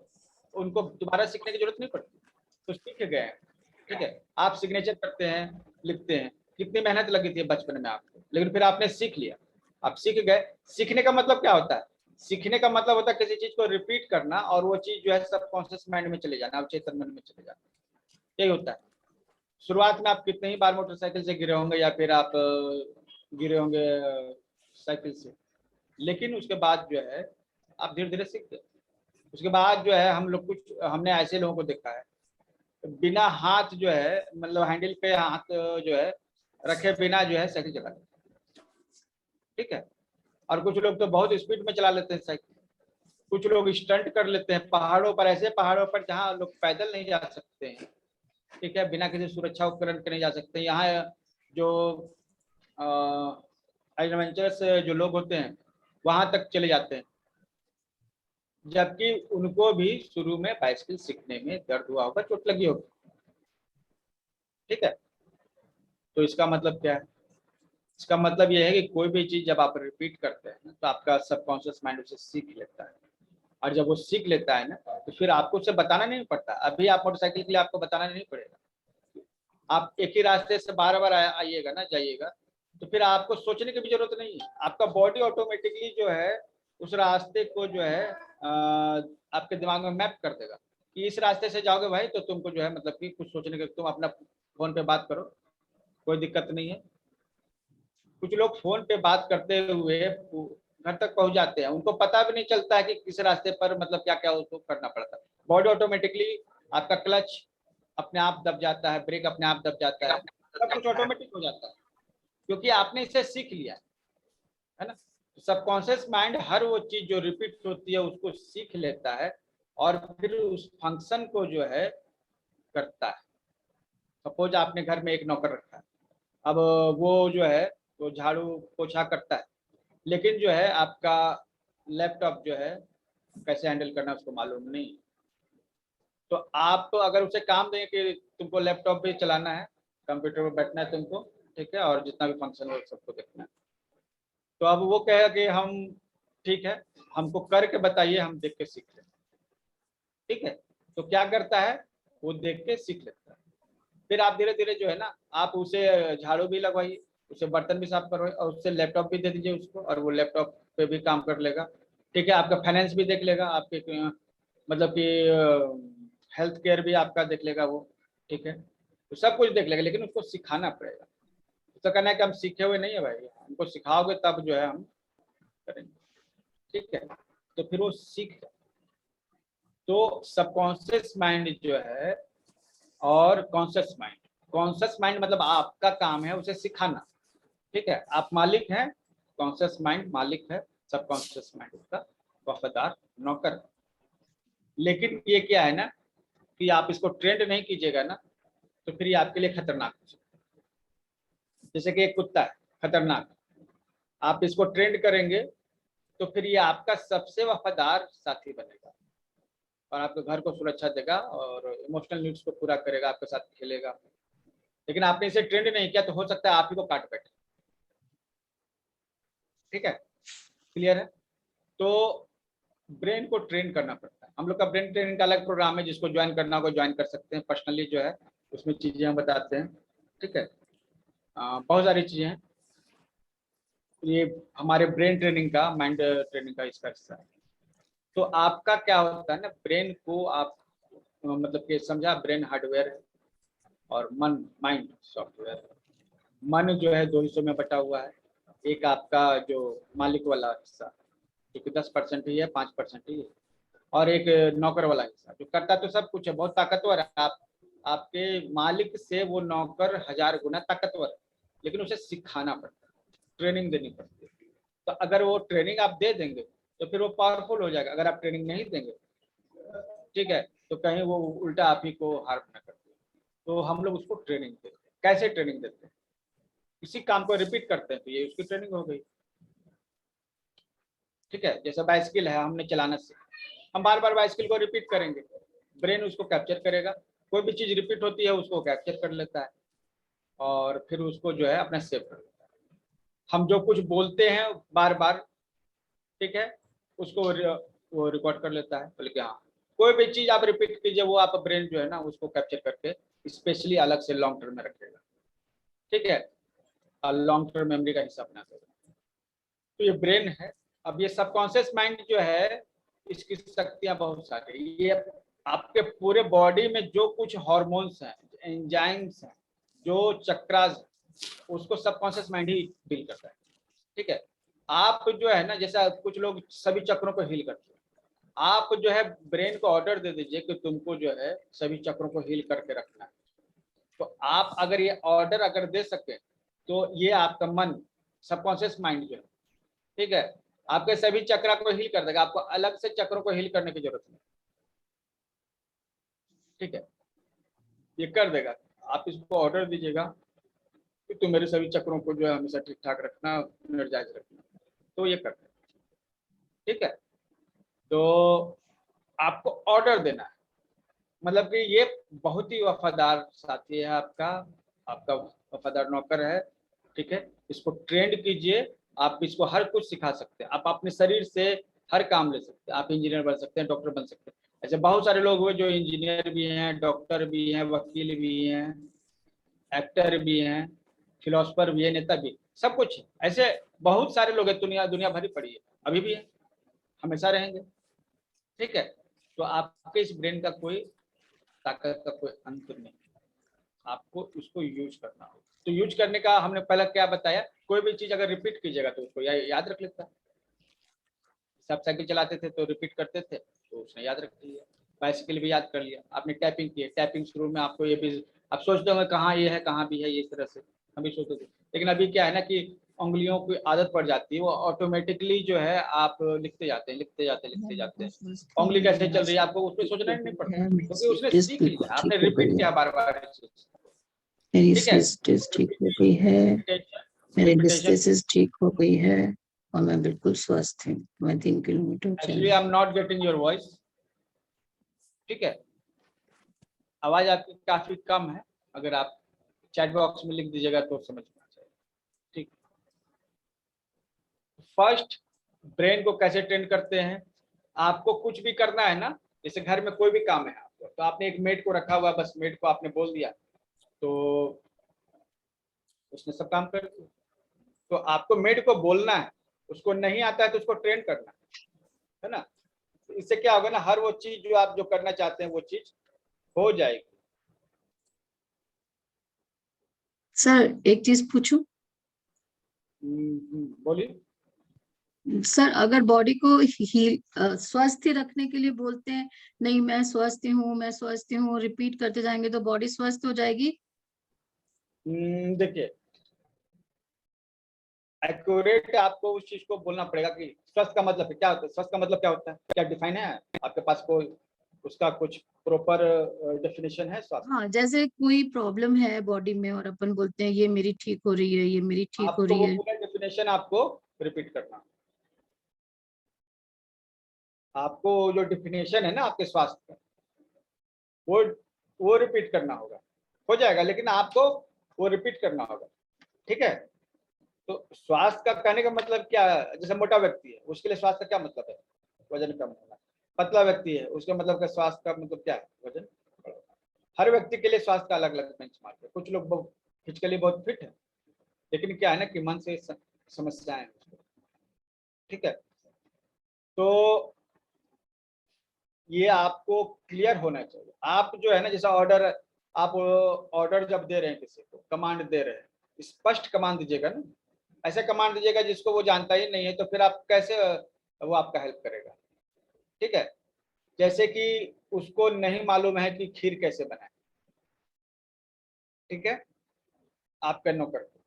उनको दोबारा सीखने की जरूरत नहीं पड़ती, तो सीख गए। ठीक है, आप सिग्नेचर करते हैं, लिखते हैं, कितनी मेहनत लगी थी बचपन में आपको, लेकिन फिर आपने सीख लिया, आप सीख गए। सीखने का मतलब क्या होता है? सीखने का मतलब होता है किसी चीज को रिपीट करना और वो चीज जो है सबकॉन्शियस माइंड में चले जाना, अवचेतन मन में चले जाना, यही होता है। शुरुआत में आप कितने ही बार मोटरसाइकिल से गिरे होंगे या फिर आप गिरे होंगे साइकिल से, लेकिन उसके बाद जो है आप धीरे धीरे सीख गए। उसके बाद जो है हम लोग हमने ऐसे लोगों को देखा है बिना हाथ जो है, मतलब हैंडल पे हाथ जो है रखे बिना जो है साइकिल चला लेते हैं। ठीक है, और कुछ लोग तो बहुत स्पीड में चला लेते हैं साइकिल, कुछ लोग स्टंट कर लेते हैं पहाड़ों पर, ऐसे पहाड़ों पर जहाँ लोग पैदल नहीं जा सकते हैं। ठीक है, बिना किसी सुरक्षा उपकरण के नहीं जा सकते। यहाँ जो एडवेंचरस जो लोग होते हैं वहां तक चले जाते हैं, जबकि उनको भी शुरू में बाइसिकल सीखने में दर्द हुआ होगा, चोट लगी होगी। ठीक है, तो इसका मतलब क्या है? इसका मतलब यह है कि कोई भी चीज जब आप रिपीट करते हैं तो आपका सबकॉन्शियस माइंड उसे सीख लेता है, और जब वो सीख लेता है ना तो फिर आपको उसे बताना नहीं पड़ता। अभी आप मोटरसाइकिल के लिए आपको बताना नहीं पड़ेगा, आप एक ही रास्ते से बार बार आइएगा ना, जाइएगा, तो फिर आपको सोचने की भी जरूरत नहीं है। आपका बॉडी ऑटोमेटिकली जो है उस रास्ते को जो है आपके दिमाग में मैप कर देगा कि इस रास्ते से जाओगे भाई तो तुमको जो है मतलब कि कुछ सोचने के, तुम अपना फोन पे बात करो, कोई दिक्कत नहीं है। कुछ लोग फोन पे बात करते हुए घर तक पहुंच जाते हैं, उनको पता भी नहीं चलता है कि किस रास्ते पर मतलब क्या क्या उसको करना पड़ता है। बॉडी ऑटोमेटिकली आपका क्लच अपने आप दब जाता है, ब्रेक अपने आप दब जाता है, सब कुछ ऑटोमेटिक हो जाता है क्योंकि आपने इसे सीख लिया है ना। सबकॉन्शियस माइंड हर वो चीज जो रिपीट होती है उसको सीख लेता है और फिर उस फंक्शन को जो है करता है। सपोज आपने घर में एक नौकर रखा है, अब वो जो है वो झाड़ू पोछा करता है, लेकिन जो है आपका लैपटॉप जो है कैसे हैंडल करना उसको मालूम नहीं। तो आप तो अगर उसे काम दें कि तुमको लैपटॉप भी चलाना है, कंप्यूटर पर बैठना है तुमको, ठीक है, और जितना भी फंक्शन हो सबको देखना है, तो अब वो कहेगा कि हम ठीक है हमको करके बताइए, हम देख के सीख लें। ठीक है, तो क्या करता है वो देख के सीख लेता है। फिर आप धीरे धीरे जो है ना आप उसे झाड़ू भी लगवाइए, उसे बर्तन भी साफ करवाइए और उससे लैपटॉप भी दे दीजिए उसको, और वो लैपटॉप पे भी काम कर लेगा। ठीक है, आपका फाइनेंस भी देख लेगा, आपके मतलब कि हेल्थ केयर भी आपका देख लेगा वो। ठीक है, तो सब कुछ देख लेगा, लेकिन उसको सिखाना पड़ेगा। तो कहना है कि हम सीखे हुए नहीं है भाई, हमको सिखाओगे तब जो है हम करेंगे। ठीक है, तो फिर वो सीख जाए। तो सबकॉन्शियस माइंड जो है और कॉन्शियस माइंड, कॉन्शियस माइंड मतलब आपका काम है उसे सिखाना। ठीक है, आप मालिक हैं, कॉन्शियस माइंड मालिक है, सबकॉन्शियस माइंड उसका वफादार नौकर है। लेकिन ये क्या है ना कि आप इसको ट्रेंड नहीं कीजिएगा ना तो फिर ये आपके लिए खतरनाक हो सकता है। जैसे कि एक कुत्ता है खतरनाक, आप इसको ट्रेंड करेंगे तो फिर ये आपका सबसे वफादार साथी बनेगा और आपके घर को सुरक्षा देगा और इमोशनल नीड्स को पूरा करेगा, आपके साथ खेलेगा। लेकिन आपने इसे ट्रेंड नहीं किया तो हो सकता है आप ही को काट बैठे। ठीक है, क्लियर है? तो ब्रेन को ट्रेन करना पड़ता है। हम लोग का ब्रेन ट्रेनिंग का अलग प्रोग्राम है, जिसको ज्वाइन करना होगा ज्वाइन कर सकते हैं। पर्सनली जो है उसमें चीजें हम बताते हैं। ठीक है, बहुत सारी चीजें हैं। ये हमारे ब्रेन ट्रेनिंग का, माइंड ट्रेनिंग का इसका हिस्सा है। तो आपका क्या होता है ना, ब्रेन को आप मतलब कि समझा, ब्रेन हार्डवेयर है और मन माइंड सॉफ्टवेयर है। मन जो है दो हिस्सों में बटा हुआ है। एक आपका जो मालिक वाला हिस्सा जो कि 10% ही है, 5% ही है, और एक नौकर वाला हिस्सा जो करता तो सब कुछ है, बहुत ताकतवर है। आपके मालिक से वो नौकर 1000 गुना ताकतवर है, लेकिन उसे सिखाना पड़ता है, ट्रेनिंग देनी पड़ती है। तो अगर वो ट्रेनिंग आप दे देंगे तो फिर वो पावरफुल हो जाएगा। अगर आप ट्रेनिंग नहीं देंगे, ठीक है, तो कहीं वो उल्टा आप ही को हार्म ना कर दे। तो हम लोग उसको ट्रेनिंग देते हैं। कैसे ट्रेनिंग देते हैं? इसी काम को रिपीट करते हैं तो ये उसकी ट्रेनिंग हो गई। ठीक है, जैसे बाइसिकल है, हमने चलाना सीखा, हम बार बार बाइसिकल को रिपीट करेंगे, ब्रेन उसको कैप्चर करेगा। कोई भी चीज रिपीट होती है उसको कैप्चर कर लेता है और फिर उसको जो है अपना सेव कर लेता है। हम जो कुछ बोलते हैं बार बार, ठीक है, उसको वो रिकॉर्ड कर लेता है। बल्कि हाँ, कोई भी चीज आप रिपीट कीजिए वो आप ब्रेन जो है ना उसको कैप्चर करके स्पेशली अलग से लॉन्ग टर्म में रखेगा। ठीक है, लॉन्ग टर्म मेमोरी का हिस्सा बना देगा। तो ये ब्रेन है। अब ये सबकॉन्शियस माइंड जो है इसकी शक्तियां बहुत सारी। ये आपके पूरे बॉडी में जो कुछ हार्मोन्स हैं, एंजाइम्स हैं, जो चक्रास, उसको सबकॉन्शियस माइंड ही डील करता है। ठीक है, आप जो है ना, जैसा कुछ लोग सभी चक्रों को हील करते हैं, आप जो है ब्रेन को ऑर्डर दे दीजिए कि तुमको जो है सभी चक्रों को हील करके रखना है। तो आप अगर ये ऑर्डर अगर दे सके तो ये आपका मन, सबकॉन्शियस माइंड जो है, ठीक है, आपके सभी चक्र को हील कर देगा। आपको अलग से चक्रों को हील करने की जरूरत नहीं। ठीक है, ये कर देगा। आप इसको ऑर्डर दीजिएगा कि तुम मेरे सभी चक्रों को जो है हमेशा ठीक ठाक रखना, एनर्जाइज रखना, तो ये कर देगा। ठीक है, तो आपको ऑर्डर देना है, मतलब कि ये बहुत ही वफादार साथी है आपका, आपका वफादार नौकर है। ठीक है, इसको ट्रेंड कीजिए। आप इसको हर कुछ सिखा सकते हैं। आप अपने शरीर से हर काम ले सकते हैं। आप इंजीनियर बन सकते हैं, डॉक्टर बन सकते हैं। ऐसे बहुत सारे लोग हुए जो इंजीनियर भी हैं, डॉक्टर भी हैं, वकील भी हैं, एक्टर भी हैं, फिलोसफर भी है, नेता भी, सब कुछ है। ऐसे बहुत सारे लोग हैं, दुनिया भरी पड़ी है, अभी भी है, हमेशा रहेंगे। ठीक है, तो आपके इस ब्रेन का कोई ताकत का कोई अंत नहीं, आपको इसको यूज करना होगा। तो यूज करने का हमने पहले क्या बताया, कोई भी चीज अगर रिपीट कीजिएगा तो उसको याद रख लेता है। सब साइकिल चलाते थे तो रिपीट करते थे तो उसने याद रख लिया, बाइसिकल भी याद कर लिया। आपने टाइपिंग की है, टाइपिंग शुरू में आपको ये भी आप सोचते होंगे कहाँ ये है कहाँ भी है, ये इस तरह से हम भी सोचते थे। लेकिन अभी क्या है ना कि उंगलियों की आदत पड़ जाती है, वो ऑटोमेटिकली जो है आप लिखते जाते हैं, लिखते जाते हैं, लिखते जाते हैं। उंगली कैसे चल रही है आपको उस पर सोचना ही नहीं पड़ता, क्योंकि उसने सीख लिया, आपने रिपीट किया बार बार। मेरी ठीक है, स्विच ठीक हो गई है, मेरी डिस्टेंस ठीक हो गई है और मैं बिल्कुल स्वस्थ हूँ। मैं 3 kilometre actually I am not getting your voice. ठीक है, आवाज आपकी काफी कम है, अगर आप चैट बॉक्स में लिख दीजिएगा तो समझ में आ जाएगा। ठीक, फर्स्ट ब्रेन को कैसे ट्रेन करते हैं, आपको कुछ भी करना है ना, जैसे घर में कोई भी काम है आपको, तो आपने एक मेड को रखा हुआ, बस मेड को आपने बोल दिया तो उसने सब काम कर दिया। तो आपको मेड को बोलना है, उसको नहीं आता है तो उसको ट्रेन करना है ना। तो इससे क्या होगा ना, हर वो चीज जो आप जो करना चाहते हैं वो चीज हो जाएगी। सर एक चीज पूछूं? बोलिए। सर अगर बॉडी को स्वस्थ रखने के लिए बोलते हैं, नहीं मैं स्वस्थ हूँ, मैं स्वस्थ हूँ, रिपीट करते जाएंगे तो बॉडी स्वस्थ हो जाएगी? देखिए, एक्यूरेट आपको उस चीज को बोलना पड़ेगा कि स्वस्थ का मतलब क्या होता है, स्वस्थ का मतलब क्या होता है, क्या डिफाइन है आपके पास, कोई उसका कुछ प्रॉपर डेफिनेशन है स्वास्थ्य? हाँ, जैसे कोई प्रॉब्लम है बॉडी में और अपन बोलते हैं ये मेरी ठीक हो रही है, ये मेरी ठीक हो आपको रही वो है। पूरा डेफिनेशन आपको रिपीट करना, आपको जो डेफिनेशन है ना आपके स्वास्थ्य का, वो रिपीट करना होगा। हो जाएगा, लेकिन आपको वो रिपीट करना होगा, ठीक है। तो स्वास्थ्य का कहने का मतलब क्या है, जैसे मोटा व्यक्ति है उसके लिए स्वास्थ्य का क्या मतलब है, वजन कम होना। पतला व्यक्ति है उसका मतलब का स्वास्थ्य का मतलब क्या है, वजन बढ़ाना। हर व्यक्ति के लिए स्वास्थ्य का अलग अलग बेंचमार्क है। कुछ लोग फिजिकली बहुत फिट है, लेकिन क्या है ना कि मन से समस्याएं हैं उसको, ठीक है। तो ये आपको क्लियर होना चाहिए। आप जो है ना, जैसा ऑर्डर, आप ऑर्डर जब दे रहे हैं किसी को, कमांड दे रहे हैं, स्पष्ट कमांड दीजिएगा ना। ऐसे कमांड दीजिएगा जिसको वो जानता ही नहीं है, तो फिर आप कैसे वो आपका हेल्प करेगा, ठीक है। जैसे कि उसको नहीं मालूम है कि खीर कैसे बनाए, ठीक है, आप कैनो करते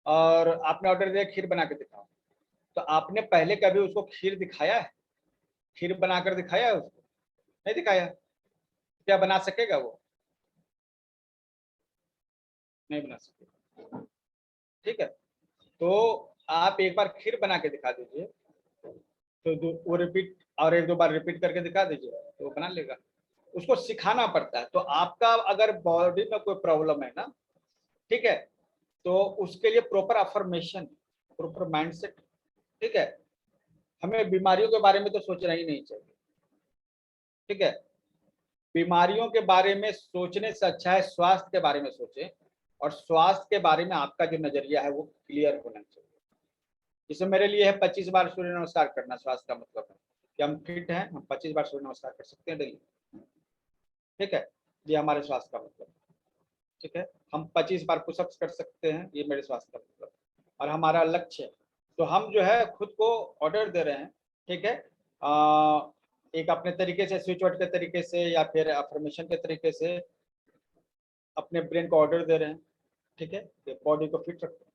और आपने ऑर्डर दिया खीर बना के दिखाओ, तो आपने पहले कभी उसको खीर दिखाया है, खीर बनाकर दिखाया है उसको? नहीं दिखाया। क्या बना सकेगा वो? नहीं बना सकेगा, ठीक है। तो आप एक बार खीर बना के दिखा दीजिए, तो वो रिपीट, और एक दो बार रिपीट करके दिखा दीजिए तो वो बना लेगा। उसको सिखाना पड़ता है। तो आपका अगर बॉडी में कोई प्रॉब्लम है ना, ठीक है, तो उसके लिए प्रॉपर अफर्मेशन, प्रॉपर माइंडसेट, ठीक है। हमें बीमारियों के बारे में तो सोचना ही नहीं चाहिए, ठीक है। बीमारियों के बारे में सोचने से अच्छा है स्वास्थ्य के बारे में सोचें, और स्वास्थ्य के बारे में आपका जो नजरिया है वो क्लियर होना चाहिए। जैसे मेरे लिए है 25 बार सूर्य नमस्कार करना, स्वास्थ्य का मतलब है कि हम फिट हैं, हम 25 बार सूर्य नमस्कार कर सकते हैं डेली, ठीक है। ये हमारे स्वास्थ्य का मतलब, ठीक है। हम 25 बार पुशअप्स कर सकते हैं, ये मेरे स्वास्थ्य का मतलब, और हमारा लक्ष्य है। तो हम जो है खुद को ऑर्डर दे रहे हैं, ठीक है। एक अपने तरीके से, स्विच वर्ड के तरीके से या फिर अफर्मेशन के तरीके से अपने ब्रेन को ऑर्डर दे रहे हैं, ठीक है, बॉडी को फिट रखते हैं,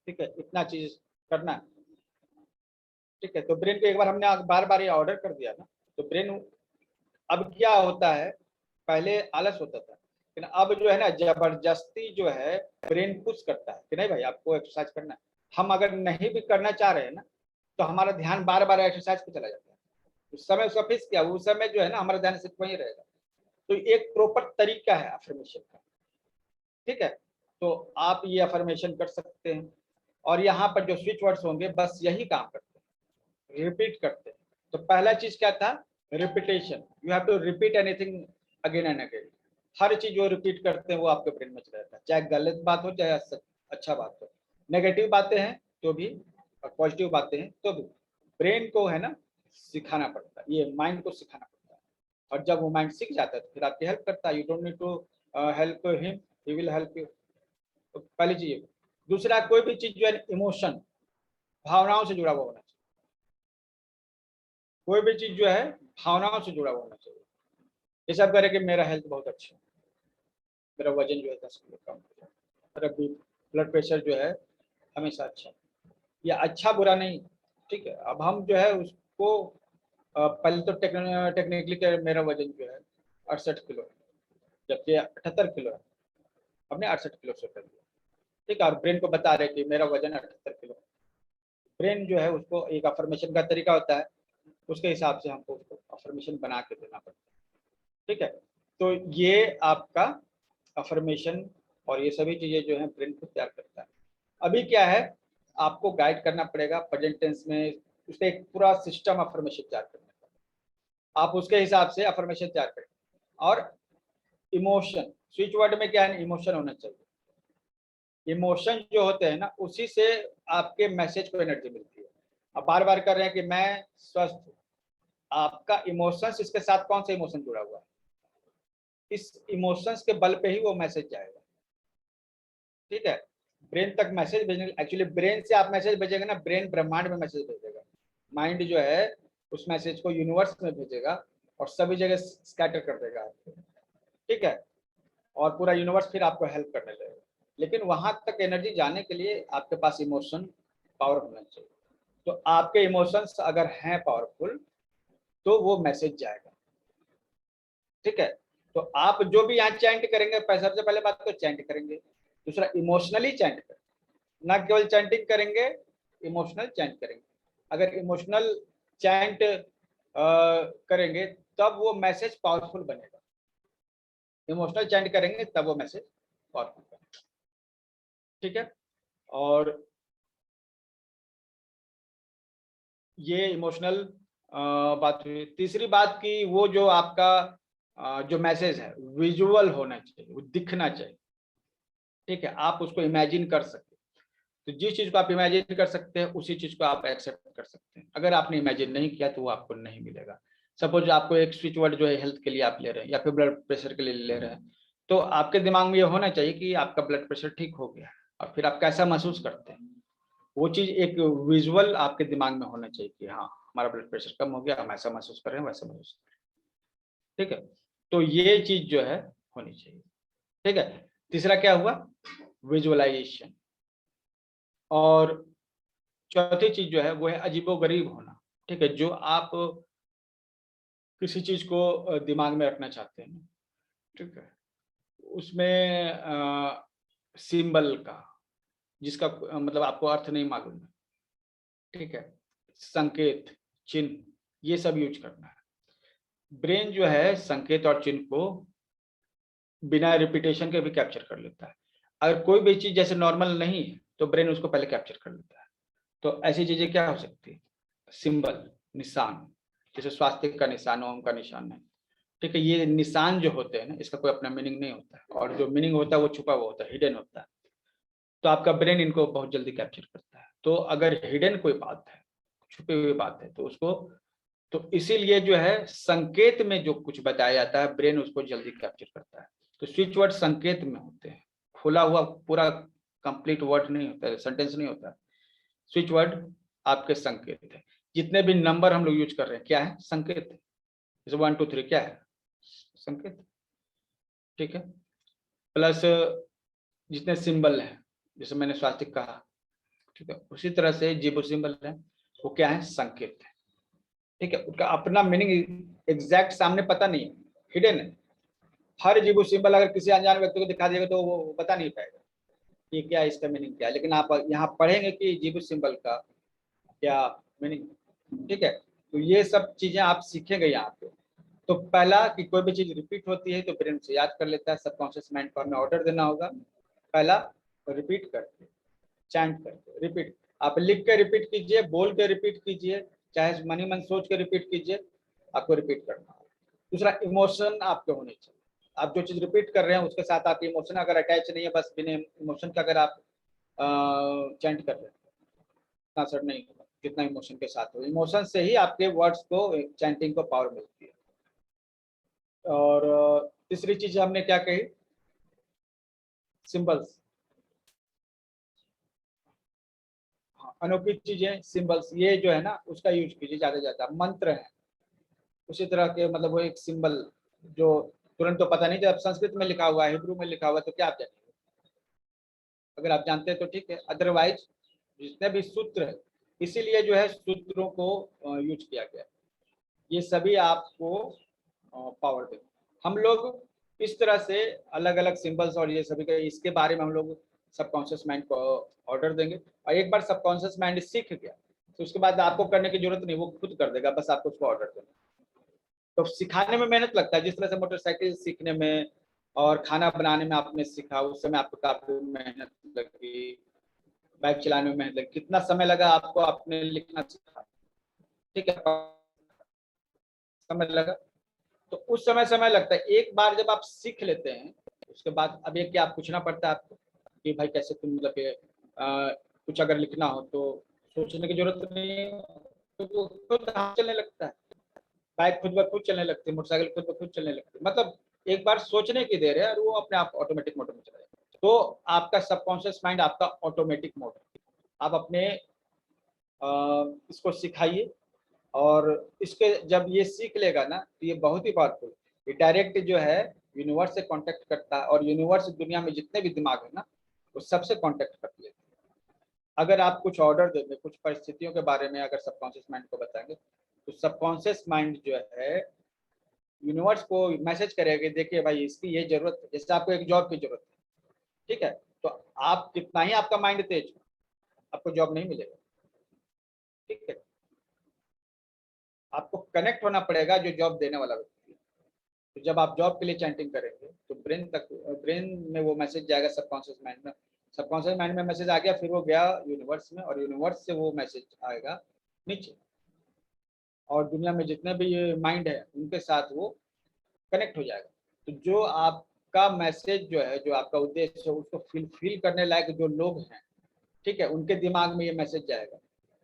ठीक है। इतना चीज करना है, ठीक है। तो ब्रेन को एक बार हमने बार बार ये ऑर्डर कर दिया ना, तो ब्रेन, अब क्या होता है, पहले आलस होता था, लेकिन अब जो है ना जबरदस्ती जो है ब्रेन पुश करता है कि नहीं भाई आपको एक्सरसाइज करना है। हम अगर नहीं भी करना चाह रहे हैं ना, तो हमारा ध्यान बार बार एक्सरसाइज पे चला जाता है। उस समय उसका फिक्स किया, उस समय जो है ना हमारा ध्यान सिर्फ वहीं रहेगा। तो एक प्रॉपर तरीका है अफर्मेशन का, ठीक है। तो आप ये अफर्मेशन कर सकते हैं, और यहाँ पर जो स्विच वर्ड्स होंगे बस यही काम करते हैं, रिपीट करते हैं। तो पहला चीज क्या था, repetition. You have to repeat anything again and again. हर चीज जो रिपीट करते हैं वो आपके ब्रेन में चला जाता है, चाहे गलत बात हो चाहे अच्छा बात हो। नेगेटिव बातें हैं तो भी और पॉजिटिव बातें हैं तो भी ब्रेन को है ना सिखाना पड़ता है, ये माइंड को सिखाना पड़ता है। और जब वो माइंड सीख जाता है तो फिर आपकी हेल्प करता है। You don't need to help him, he will help you. तो पहली चीज। दूसरा, कोई भी चीज जो है इमोशन, भावनाओं से जुड़ा हुआ होना चाहिए। कोई भी चीज जो है भावनाओं से जुड़ा हुआ होना चाहिए। जैसे आप कह रहे कि मेरा हेल्थ बहुत अच्छा है, मेरा वजन जो है 10 किलो कम हो गया, मेरा ब्लड प्रेशर जो है हमेशा अच्छा है, या अच्छा बुरा नहीं, ठीक है। अब हम जो है उसको पहले तो टेक्निकली मेरा वजन जो है 68 किलो है, जबकि 78 किलो है, हमने 68 किलो से कर दिया, ठीक है। और ब्रेन को बता रहे कि मेरा वजन 78 किलो है। ब्रेन जो है उसको एक अफर्मेशन का तरीका होता है, उसके हिसाब से हमको उसको अफर्मेशन बना के देना पड़ता है, ठीक है। तो ये आपका अफर्मेशन और ये सभी चीजें जो है ब्रेन को तैयार करता है। अभी क्या है, आपको गाइड करना पड़ेगा प्रेजेंट टेंस में, उसका एक पूरा सिस्टम अफर्मेशन तैयार करने का, आप उसके हिसाब से अफर्मेशन तैयार करें। और इमोशन, स्विच वर्ड में क्या है, इमोशन होना चाहिए। इमोशन जो होते हैं ना, उसी से आपके मैसेज को एनर्जी मिलती है। आप बार बार कर रहे हैं कि मैं स्वस्थ हूँ, आपका इमोशंस, इसके साथ कौन सा इमोशन जुड़ा हुआ है, इस इमोशंस के बल पे ही वो मैसेज जाएगा, ठीक है। ब्रेन तक मैसेज भेजने, एक्चुअली ब्रेन से आप मैसेज भेजेंगे ना, ब्रेन ब्रह्मांड में मैसेज भेजेगा, माइंड जो है उस मैसेज को यूनिवर्स में भेजेगा और सभी जगह स्कैटर कर देगा आपको, ठीक है। और पूरा यूनिवर्स फिर आपको हेल्प करने लगेगा। लेकिन वहां तक एनर्जी जाने के लिए आपके पास इमोशन पावर होना चाहिए। तो आपके इमोशंस अगर हैं पावरफुल तो वो मैसेज जाएगा। ठीक है, तो आप जो भी यहाँ चैंट करेंगे, सबसे पहले बात तो चैंट करेंगे, दूसरा इमोशनली चैंट करेंगे, ना केवल चैंटिंग करेंगे, इमोशनल चैंट करेंगे। अगर इमोशनल चैंट करेंगे तब वो मैसेज पावरफुल बनेगा, इमोशनल चैंट करेंगे तब वो मैसेज पावरफुल बनेगा। ठीक है, और ये इमोशनल बात हुई। तीसरी बात की वो जो आपका जो मैसेज है विजुअल होना चाहिए, वो दिखना चाहिए। ठीक है, आप उसको इमेजिन कर सकते हैं। तो जिस चीज को आप इमेजिन कर सकते हैं उसी चीज को आप एक्सेप्ट कर सकते हैं। अगर आपने इमेजिन नहीं किया तो वो आपको नहीं मिलेगा। सपोज आपको एक स्विच वर्ड जो है हेल्थ के लिए आप ले रहे हैं या फिर ब्लड प्रेशर के लिए ले रहे हैं, तो आपके दिमाग में ये होना चाहिए कि आपका ब्लड प्रेशर ठीक हो गया, और फिर आप कैसा महसूस करते हैं वो चीज एक विजुअल आपके दिमाग में होना चाहिए कि हाँ हमारा ब्लड प्रेशर कम हो गया, हम ऐसा महसूस कर रहे हैं, वैसा महसूस कर रहे हैं। ठीक है, तो ये चीज जो है होनी चाहिए। ठीक है, तीसरा क्या हुआ, विजुअलाइजेशन। और चौथी चीज जो है वो है अजीबोगरीब होना। ठीक है, जो आप किसी चीज को दिमाग में रखना चाहते हैं, ठीक है, उसमें सिंबल का जिसका मतलब आपको अर्थ नहीं मालूम है, ठीक है, संकेत, चिन्ह, ये सब यूज करना है। ब्रेन जो है संकेत और चिन्ह को बिना रिपीटेशन के भी कैप्चर कर लेता है। अगर कोई भी चीज जैसे नॉर्मल नहीं है तो ब्रेन उसको पहले कैप्चर कर लेता है। तो ऐसी चीजें क्या हो सकती है, सिंबल, निशान, जैसे स्वास्तिक का निशान, ओम का निशान है। ठीक है, ये निशान जो होते हैं ना, इसका कोई अपना मीनिंग नहीं होता है, और जो मीनिंग होता है वो छुपा हुआ होता है, हिडन होता है। तो आपका ब्रेन इनको बहुत जल्दी कैप्चर करता है। तो अगर हिडन कोई बात है, छुपी हुई बात है, तो उसको, तो इसीलिए जो है संकेत में जो कुछ बताया जाता है ब्रेन उसको जल्दी कैप्चर करता है। तो स्विच वर्ड संकेत में होते हैं, खुला हुआ पूरा कंप्लीट वर्ड नहीं होता है, सेंटेंस नहीं होता है। स्विच वर्ड आपके संकेत है। जितने भी नंबर हम लोग यूज कर रहे हैं क्या है, संकेत है। जैसे 1 2 3 क्या है, संकेत। ठीक है, प्लस जितने सिंबल हैं, जैसे मैंने स्वास्तिक कहा, ठीक है, उसी तरह से जीवो सिंबल है, वो क्या है, संकेत है। ठीक है, उसका अपना मीनिंग एग्जैक्ट सामने पता नहीं है, हिडन है। हर जीवो सिंबल अगर किसी अनजान व्यक्ति को दिखा देगा तो वो बता नहीं पाएगा कि क्या है, इसका मीनिंग क्या है। लेकिन आप यहाँ पढ़ेंगे कि जीवो सिंबल का क्या मीनिंग। ठीक है, तो ये सब चीजें आप सीखेंगे यहाँ पे। तो पहला कि कोई भी चीज रिपीट होती है तो ब्रेन से याद कर लेता है, सबकॉन्शियस माइंड को हमें ऑर्डर देना होगा। पहला रिपीट करके, चैंट करके, रिपीट, आप लिख के रिपीट कीजिए, बोल के रिपीट कीजिए, चाहे मन ही मन सोच के रिपीट कीजिए, आपको रिपीट करना होगा। दूसरा, इमोशन आपके होने चाहिए। आप जो चीज रिपीट कर रहे हैं उसके साथ आपके इमोशन अगर अटैच नहीं है, बस बिना इमोशन का अगर आप चैंट कर रहे हैं उतना असर नहीं होगा जितना इमोशन के साथ हो। इमोशन से ही आपके वर्ड्स को, चैंटिंग को पावर मिलती है। और तीसरी चीज हमने क्या कही, सिंबल्स, अनोखी चीजें, सिंबल्स, ये जो है ना उसका यूज कीजिए ज्यादा से ज्यादा। मंत्र है उसी तरह के, मतलब वो एक सिंबल जो तुरंत तो पता नहीं, जब संस्कृत में लिखा हुआ है, हिब्रू में लिखा हुआ है, तो क्या आप जानेंगे। अगर आप जानते हैं तो ठीक है, अदरवाइज जितने भी सूत्र है, इसीलिए जो है सूत्रों को यूज किया गया, ये सभी आपको पावर देंगे। हम लोग इस तरह से अलग अलग सिंबल्स और ये सभी का, इसके बारे में हम लोग सबकॉन्शियस माइंड को ऑर्डर देंगे। और एक बार सबकॉन्शियस माइंड सीख गया तो उसके बाद आपको करने की जरूरत नहीं, वो खुद कर देगा, बस आपको उसको ऑर्डर देना। तो सिखाने में मेहनत लगता है, जिस तरह से मोटरसाइकिल सीखने में और खाना बनाने में आपने सीखा, उस समय आपको काफी मेहनत लगी, बाइक चलाने में मेहनत लगी, कितना समय लगा आपको, आपने लिखना सीखा, ठीक है, समय लगा। तो उस समय लगता है। एक बार जब आप सीख लेते हैं उसके बाद अब ये क्या पूछना पड़ता है आपको कि भाई कैसे तुम, मतलब कुछ अगर लिखना हो तो सोचने की जरूरत नहीं है, तो खुद हाथ चलने लगता है, बाइक खुद ब खुद चलने लगती है, मोटरसाइकिल खुद ब खुद चलने लगती है। मतलब एक बार सोचने की देर है और वो अपने आप ऑटोमेटिक मोड में चला जाएगा। तो आपका सबकॉन्शियस माइंड आपका ऑटोमेटिक मोड है। आप अपने इसको सिखाइए, और इसके जब ये सीख लेगा ना तो ये बहुत ही पावरफुल, ये डायरेक्ट जो है यूनिवर्स से कांटेक्ट करता है, और यूनिवर्स दुनिया में जितने भी दिमाग है ना वो सबसे कांटेक्ट कर लेते हैं। अगर आप कुछ ऑर्डर देंगे, कुछ परिस्थितियों के बारे में अगर सबकॉन्शियस माइंड को बताएंगे, तो सबकॉन्शियस माइंड जो है यूनिवर्स को मैसेज करेगा कि देखिए भाई इसकी ये जरूरत है, जैसे आपको एक जॉब की जरूरत है, ठीक है, तो आप कितना ही आपका माइंड तेज हो, आपको जॉब नहीं मिलेगा, ठीक है। आपको कनेक्ट होना पड़ेगा जो जॉब देने वाला व्यक्ति है। तो जब आप जॉब के लिए चैंटिंग करेंगे तो ब्रेन में वो मैसेज जाएगा सबकॉन्शियस माइंड में, सबकॉन्शियस माइंड में मैसेज आ गया, फिर वो गया यूनिवर्स में, और यूनिवर्स से वो मैसेज आएगा नीचे, और दुनिया में जितने भी ये माइंड है उनके साथ वो कनेक्ट हो जाएगा। तो जो आपका मैसेज जो है, जो आपका उद्देश्य है, उसको फील करने लायक जो लोग हैं, ठीक है, उनके दिमाग में ये मैसेज जाएगा,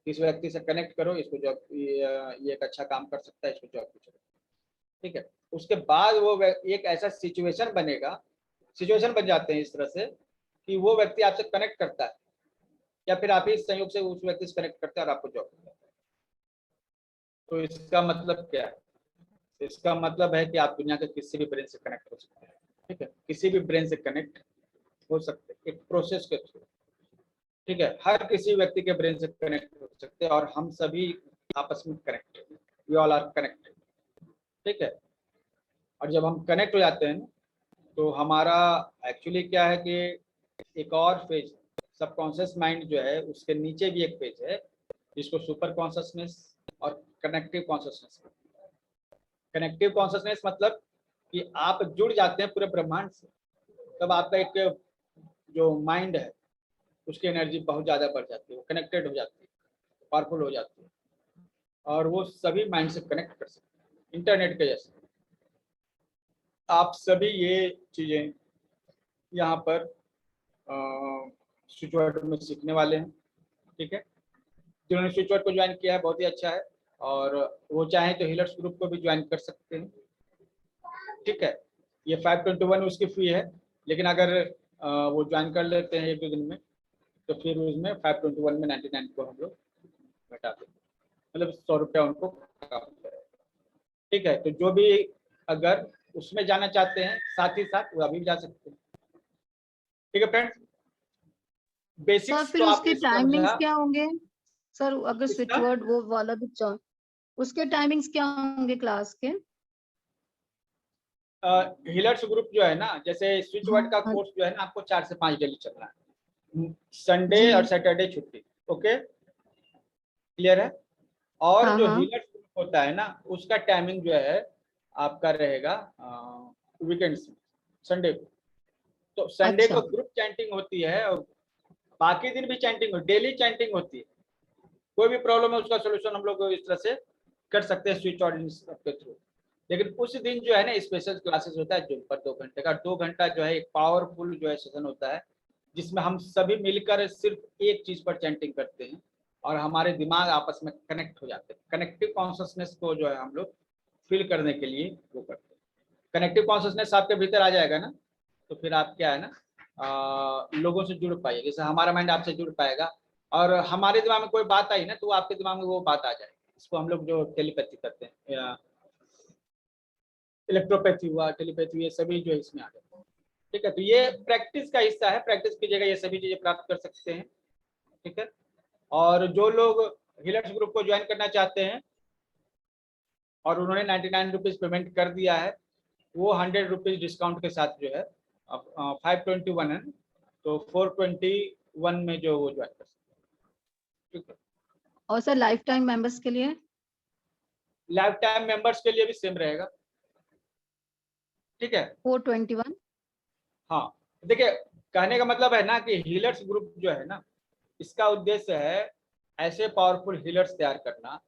इस व्यक्ति से कनेक्ट करो, इसको जॉब, ये एक अच्छा काम कर सकता है, इसको जॉब की जरूरत, ठीक है। उसके बाद वो एक ऐसा सिचुएशन बनेगा, सिचुएशन बन जाते हैं इस तरह से कि वो व्यक्ति आपसे कनेक्ट करता है, या फिर आप ही इस संयोग से उस व्यक्ति से कनेक्ट करते हैं और आपको जॉब मिल जाता है। तो इसका मतलब क्या है? इसका मतलब है कि आप दुनिया के किसी भी ब्रेन से कनेक्ट हो सकते हैं, ठीक है, किसी भी ब्रेन से कनेक्ट हो सकते हैं एक प्रोसेस के थ्रू, ठीक है। हर किसी व्यक्ति के ब्रेन से कनेक्ट हो सकते हैं, और हम सभी आपस में connected, we all are connected, ठीक है। और जब हम कनेक्ट हो जाते हैं तो हमारा एक्चुअली क्या है कि एक और फेज, सबकॉन्शियस माइंड जो है उसके नीचे भी एक फेज है जिसको सुपर कॉन्शियसनेस और कनेक्टिव कॉन्शियसनेस। कनेक्टिव कॉन्शियसनेस मतलब कि आप जुड़ जाते हैं पूरे ब्रह्मांड से, तब आपका एक जो माइंड है उसकी एनर्जी बहुत ज़्यादा बढ़ जाती है, वो कनेक्टेड हो जाती है, पावरफुल हो जाती है, और वो सभी माइंड से कनेक्ट कर सकते हैं, इंटरनेट के जैसे। आप सभी ये चीज़ें यहाँ पर स्विच वर्ड में सीखने वाले हैं, ठीक है। जिन्होंने स्विच वर्ड को ज्वाइन किया है बहुत ही अच्छा है, और वो चाहें तो हीलर्स ग्रुप को भी ज्वाइन कर सकते हैं, ठीक है। ये 521 उसकी फी है, लेकिन अगर वो ज्वाइन कर लेते हैं 1-2 दिन में, तो फिर उसमें 521 में 99 को हम लोग घटा देंगे, मतलब 100 रुपया उनको कम करेगा, ठीक है। तो जो भी अगर उसमें जाना चाहते हैं साथ ही साथ वो अभी भी जा सकते हैं, ठीक है फ्रेंड्स। सर बेसिक्स फिर तो उसके आपने टाइमिंग्स समझा। क्या होंगे? सर अगर स्विच किसका? वर्ड वो वाला भी उसके टाइमिंग्स क्या होंगे क्लास के? हीलर्स ग्रुप जो है ना, जैसे स्विच वर्ड का हाँ कोर्स जो है ना, आपको 4 से 5 डेली चलना है, संडे जी, और सैटरडे छुट्टी, ओके, क्लियर है। और हाँ जो हाँ, हीलर्स ग्रुप होता है ना, उसका टाइमिंग जो है आपका रहेगा वीकेंड्स में, संडे को। तो संडे को अच्छा ग्रुप चैंटिंग होती है, और बाकी दिन भी चैंटिंग, डेली चैंटिंग होती है। कोई भी प्रॉब्लम है उसका सोल्यूशन हम लोग इस तरह से कर सकते हैं स्विच और के थ्रू। लेकिन उस दिन जो है ना स्पेशल क्लासेस होता है, जो पर 2 घंटे का, 2 घंटा जो है एक पावरफुल जो है सेशन होता है, जिसमें हम सभी मिलकर सिर्फ एक चीज पर चैंटिंग करते हैं, और हमारे दिमाग आपस में कनेक्ट हो जाते हैं। कनेक्टिव कॉन्शियसनेस को जो है हम लोग फील करने के लिए वो करते हैं। कनेक्टिव कॉन्शियसनेस आपके भीतर आ जाएगा ना, तो फिर आप क्या है ना, लोगों से जुड़ पाइए, जैसे हमारा माइंड आपसे जुड़ पाएगा, और हमारे दिमाग में कोई बात आई ना, तो आपके दिमाग में वो बात आ जाएगी। इसको हम लोग जो टेलीपैथी करते हैं, या इलेक्ट्रोपैथी हुआ, टेलीपैथी, ये सभी जो इसमें आ जाते हैं, ठीक है। तो ये प्रैक्टिस का हिस्सा है, प्रैक्टिस कीजिएगा, ये सभी चीजें प्राप्त कर सकते हैं, ठीक है। और जो लोग हीलर्स ग्रुप को ज्वाइन करना चाहते हैं और उन्होंने 99 रुपीज पेमेंट कर दिया है, वो 100 रुपीज डिस्काउंट के साथ जो है 521 है, तो 421 में जो वो ज्वाइन कर सकते हैं, ठीक है। और सर लाइफ टाइम मेंबर्स के लिए? लाइफ टाइम मेंबर्स के लिए भी सेम रहेगा, ठीक है। 421? हाँ, देखिए, कहने का मतलब है ना कि हीलर्स ग्रुप जो है ना, इसका उद्देश्य है ऐसे पावरफुल हीलर्स तैयार करना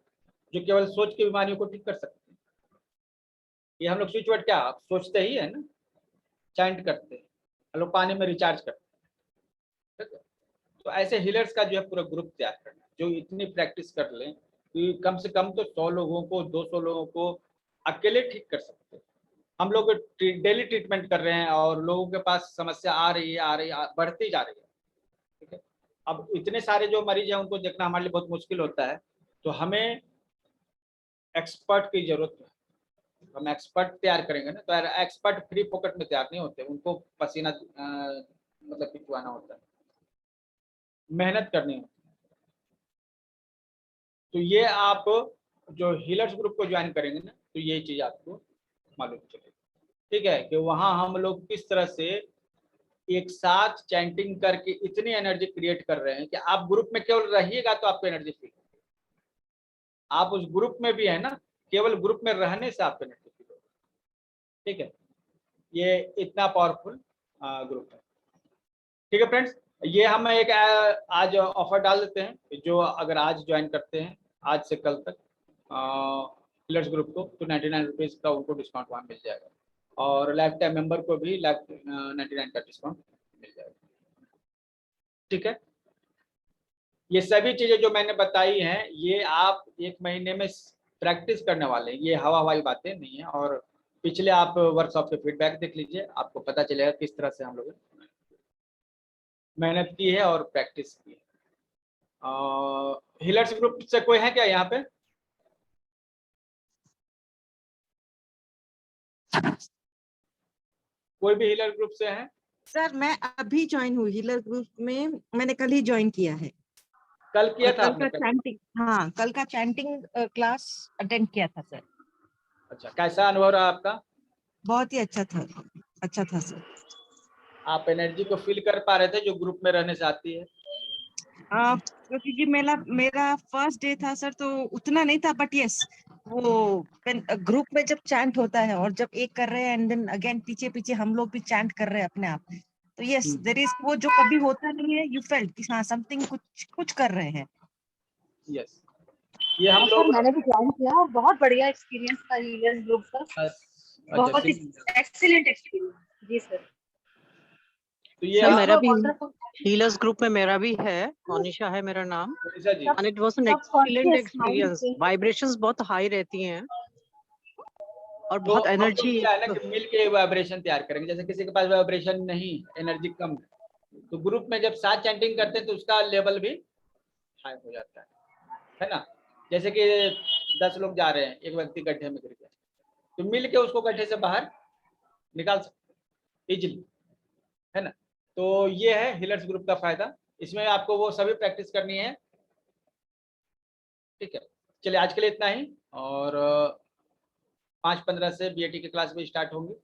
जो केवल सोच की बीमारियों को ठीक कर सकते हैं। ये हम लोग स्विच वर्ड क्या आप सोचते ही है ना, चैंट करते हैं, हम लोग पानी में रिचार्ज करते हैं, ठीक है। तो ऐसे हीलर्स का जो है पूरा ग्रुप तैयार करना, जो इतनी प्रैक्टिस कर लें कि कम से कम तो 100 लोगों को, 200 लोगों को अकेले ठीक कर सकते हैं। हम लोग डेली ट्रीटमेंट कर रहे हैं, और लोगों के पास समस्या आ रही है, बढ़ती जा रही है, ठीक है। अब इतने सारे जो मरीज हैं उनको देखना हमारे लिए बहुत मुश्किल होता है, तो हमें एक्सपर्ट की जरूरत है। हम एक्सपर्ट तैयार करेंगे ना, तो एक्सपर्ट फ्री पॉकेट में तैयार नहीं होते, उनको पसीना मतलब पिछवाना होता है, मेहनत करनी होती है। तो ये आप जो हीलर्स ग्रुप को ज्वाइन करेंगे ना, तो ये चीज आपको मालूम चलेगी। ठीक है, कि वहां हम लोग किस तरह से एक साथ चैंटिंग करके इतनी एनर्जी क्रिएट कर रहे हैं कि आप ग्रुप में केवल रहिएगा तो आपको एनर्जी फील, आप उस ग्रुप में भी है ना, केवल ग्रुप में रहने से आपको एनर्जी फील होगा। ठीक है, ये इतना पावरफुल ग्रुप है। ठीक है फ्रेंड्स, ये हम एक आज ऑफर डाल देते हैं, जो अगर आज ज्वाइन करते हैं आज से कल तक हीलर्स ग्रुप को, तो 99 रुपीज़ का उनको डिस्काउंट वहाँ मिल जाएगा, और लाइफ टाइम मेंबर को भी 99 का डिस्काउंट मिल जाएगा। ठीक है, ये सभी चीजें जो मैंने बताई हैं ये आप 1 महीने में प्रैक्टिस करने वाले हैं, ये हवा हवाई बातें नहीं है। और पिछले आप वर्कशॉप के फीडबैक देख लीजिए, आपको पता चलेगा किस तरह से हम लोग मेहनत की है और प्रैक्टिस की है। हीलर्स ग्रुप से कोई है क्या यहाँ पे? कोई भी हीलर ग्रुप से है? सर मैं अभी ज्वाइन हुई हीलर ग्रुप में, मैंने कल ही ज्वाइन किया है। कल किया था कल आपने? का चैंटिंग, हाँ कल का चैंटिंग क्लास अटेंड किया था सर। अच्छा, कैसा अनुभव रहा आपका? बहुत ही अच्छा था, अच्छा था सर। आप एनर्जी को फील कर पा रहे थे जो ग्रुप में रहने से आती है? क्योंकि जी मेरा फर्स्ट डे था सर, तो उतना नहीं था, बट यस वो ग्रुप में जब चैंट होता है और जब एक कर रहे हैं एंड देन अगेन पीछे पीछे हम लोग भी चैंट कर रहे हैं अपने आप, तो यस देयर इज वो जो कभी होता नहीं है, यू फेल्ट कि हाँ समथिंग कुछ कर रहे हैं। यस, ये हम सर लोग मैंने भी ज्वाइन किया और बहुत बढ़िया एक्सपीरियंस था हीलर्स ग्रुप का, अच्छा, बहुत एक्सीलेंट एक्सपीरियंस। जी सर। तो ये सर आप मेरा भी वंडरफुल। हीलर्स ग्रुप में मेरा भी है, मोनिशा है मेरा नाम, Manisha ji, and it was an सब एक्सीलेंट conscious एक्सपीरियंस। mind से। वाइब्रेशंस बहुत हाई रहती हैं और तो बहुत हम लोग एनर्जी। क्या है ना कि मिल के वाइब्रेशन तैयार करेंगे। जैसे किसी के पास वाइब्रेशन नहीं, एनर्जी कम है, तो ग्रुप में जब साथ चैंटिंग करते हैं तो उसका लेवल भी हाई हो जाता है ना। जैसे कि 10 लोग जा रहे हैं, एक व्यक्ति गड्ढे में गिर गया, तो मिल के उसको गड्ढे से बाहर निकाल सकते इजिली, है ना। तो ये है हीलर्स ग्रुप का फायदा, इसमें आपको वो सभी प्रैक्टिस करनी है। ठीक है, चलिए आज के लिए इतना ही, और 5:15 से बीएटी की क्लास भी स्टार्ट होंगी।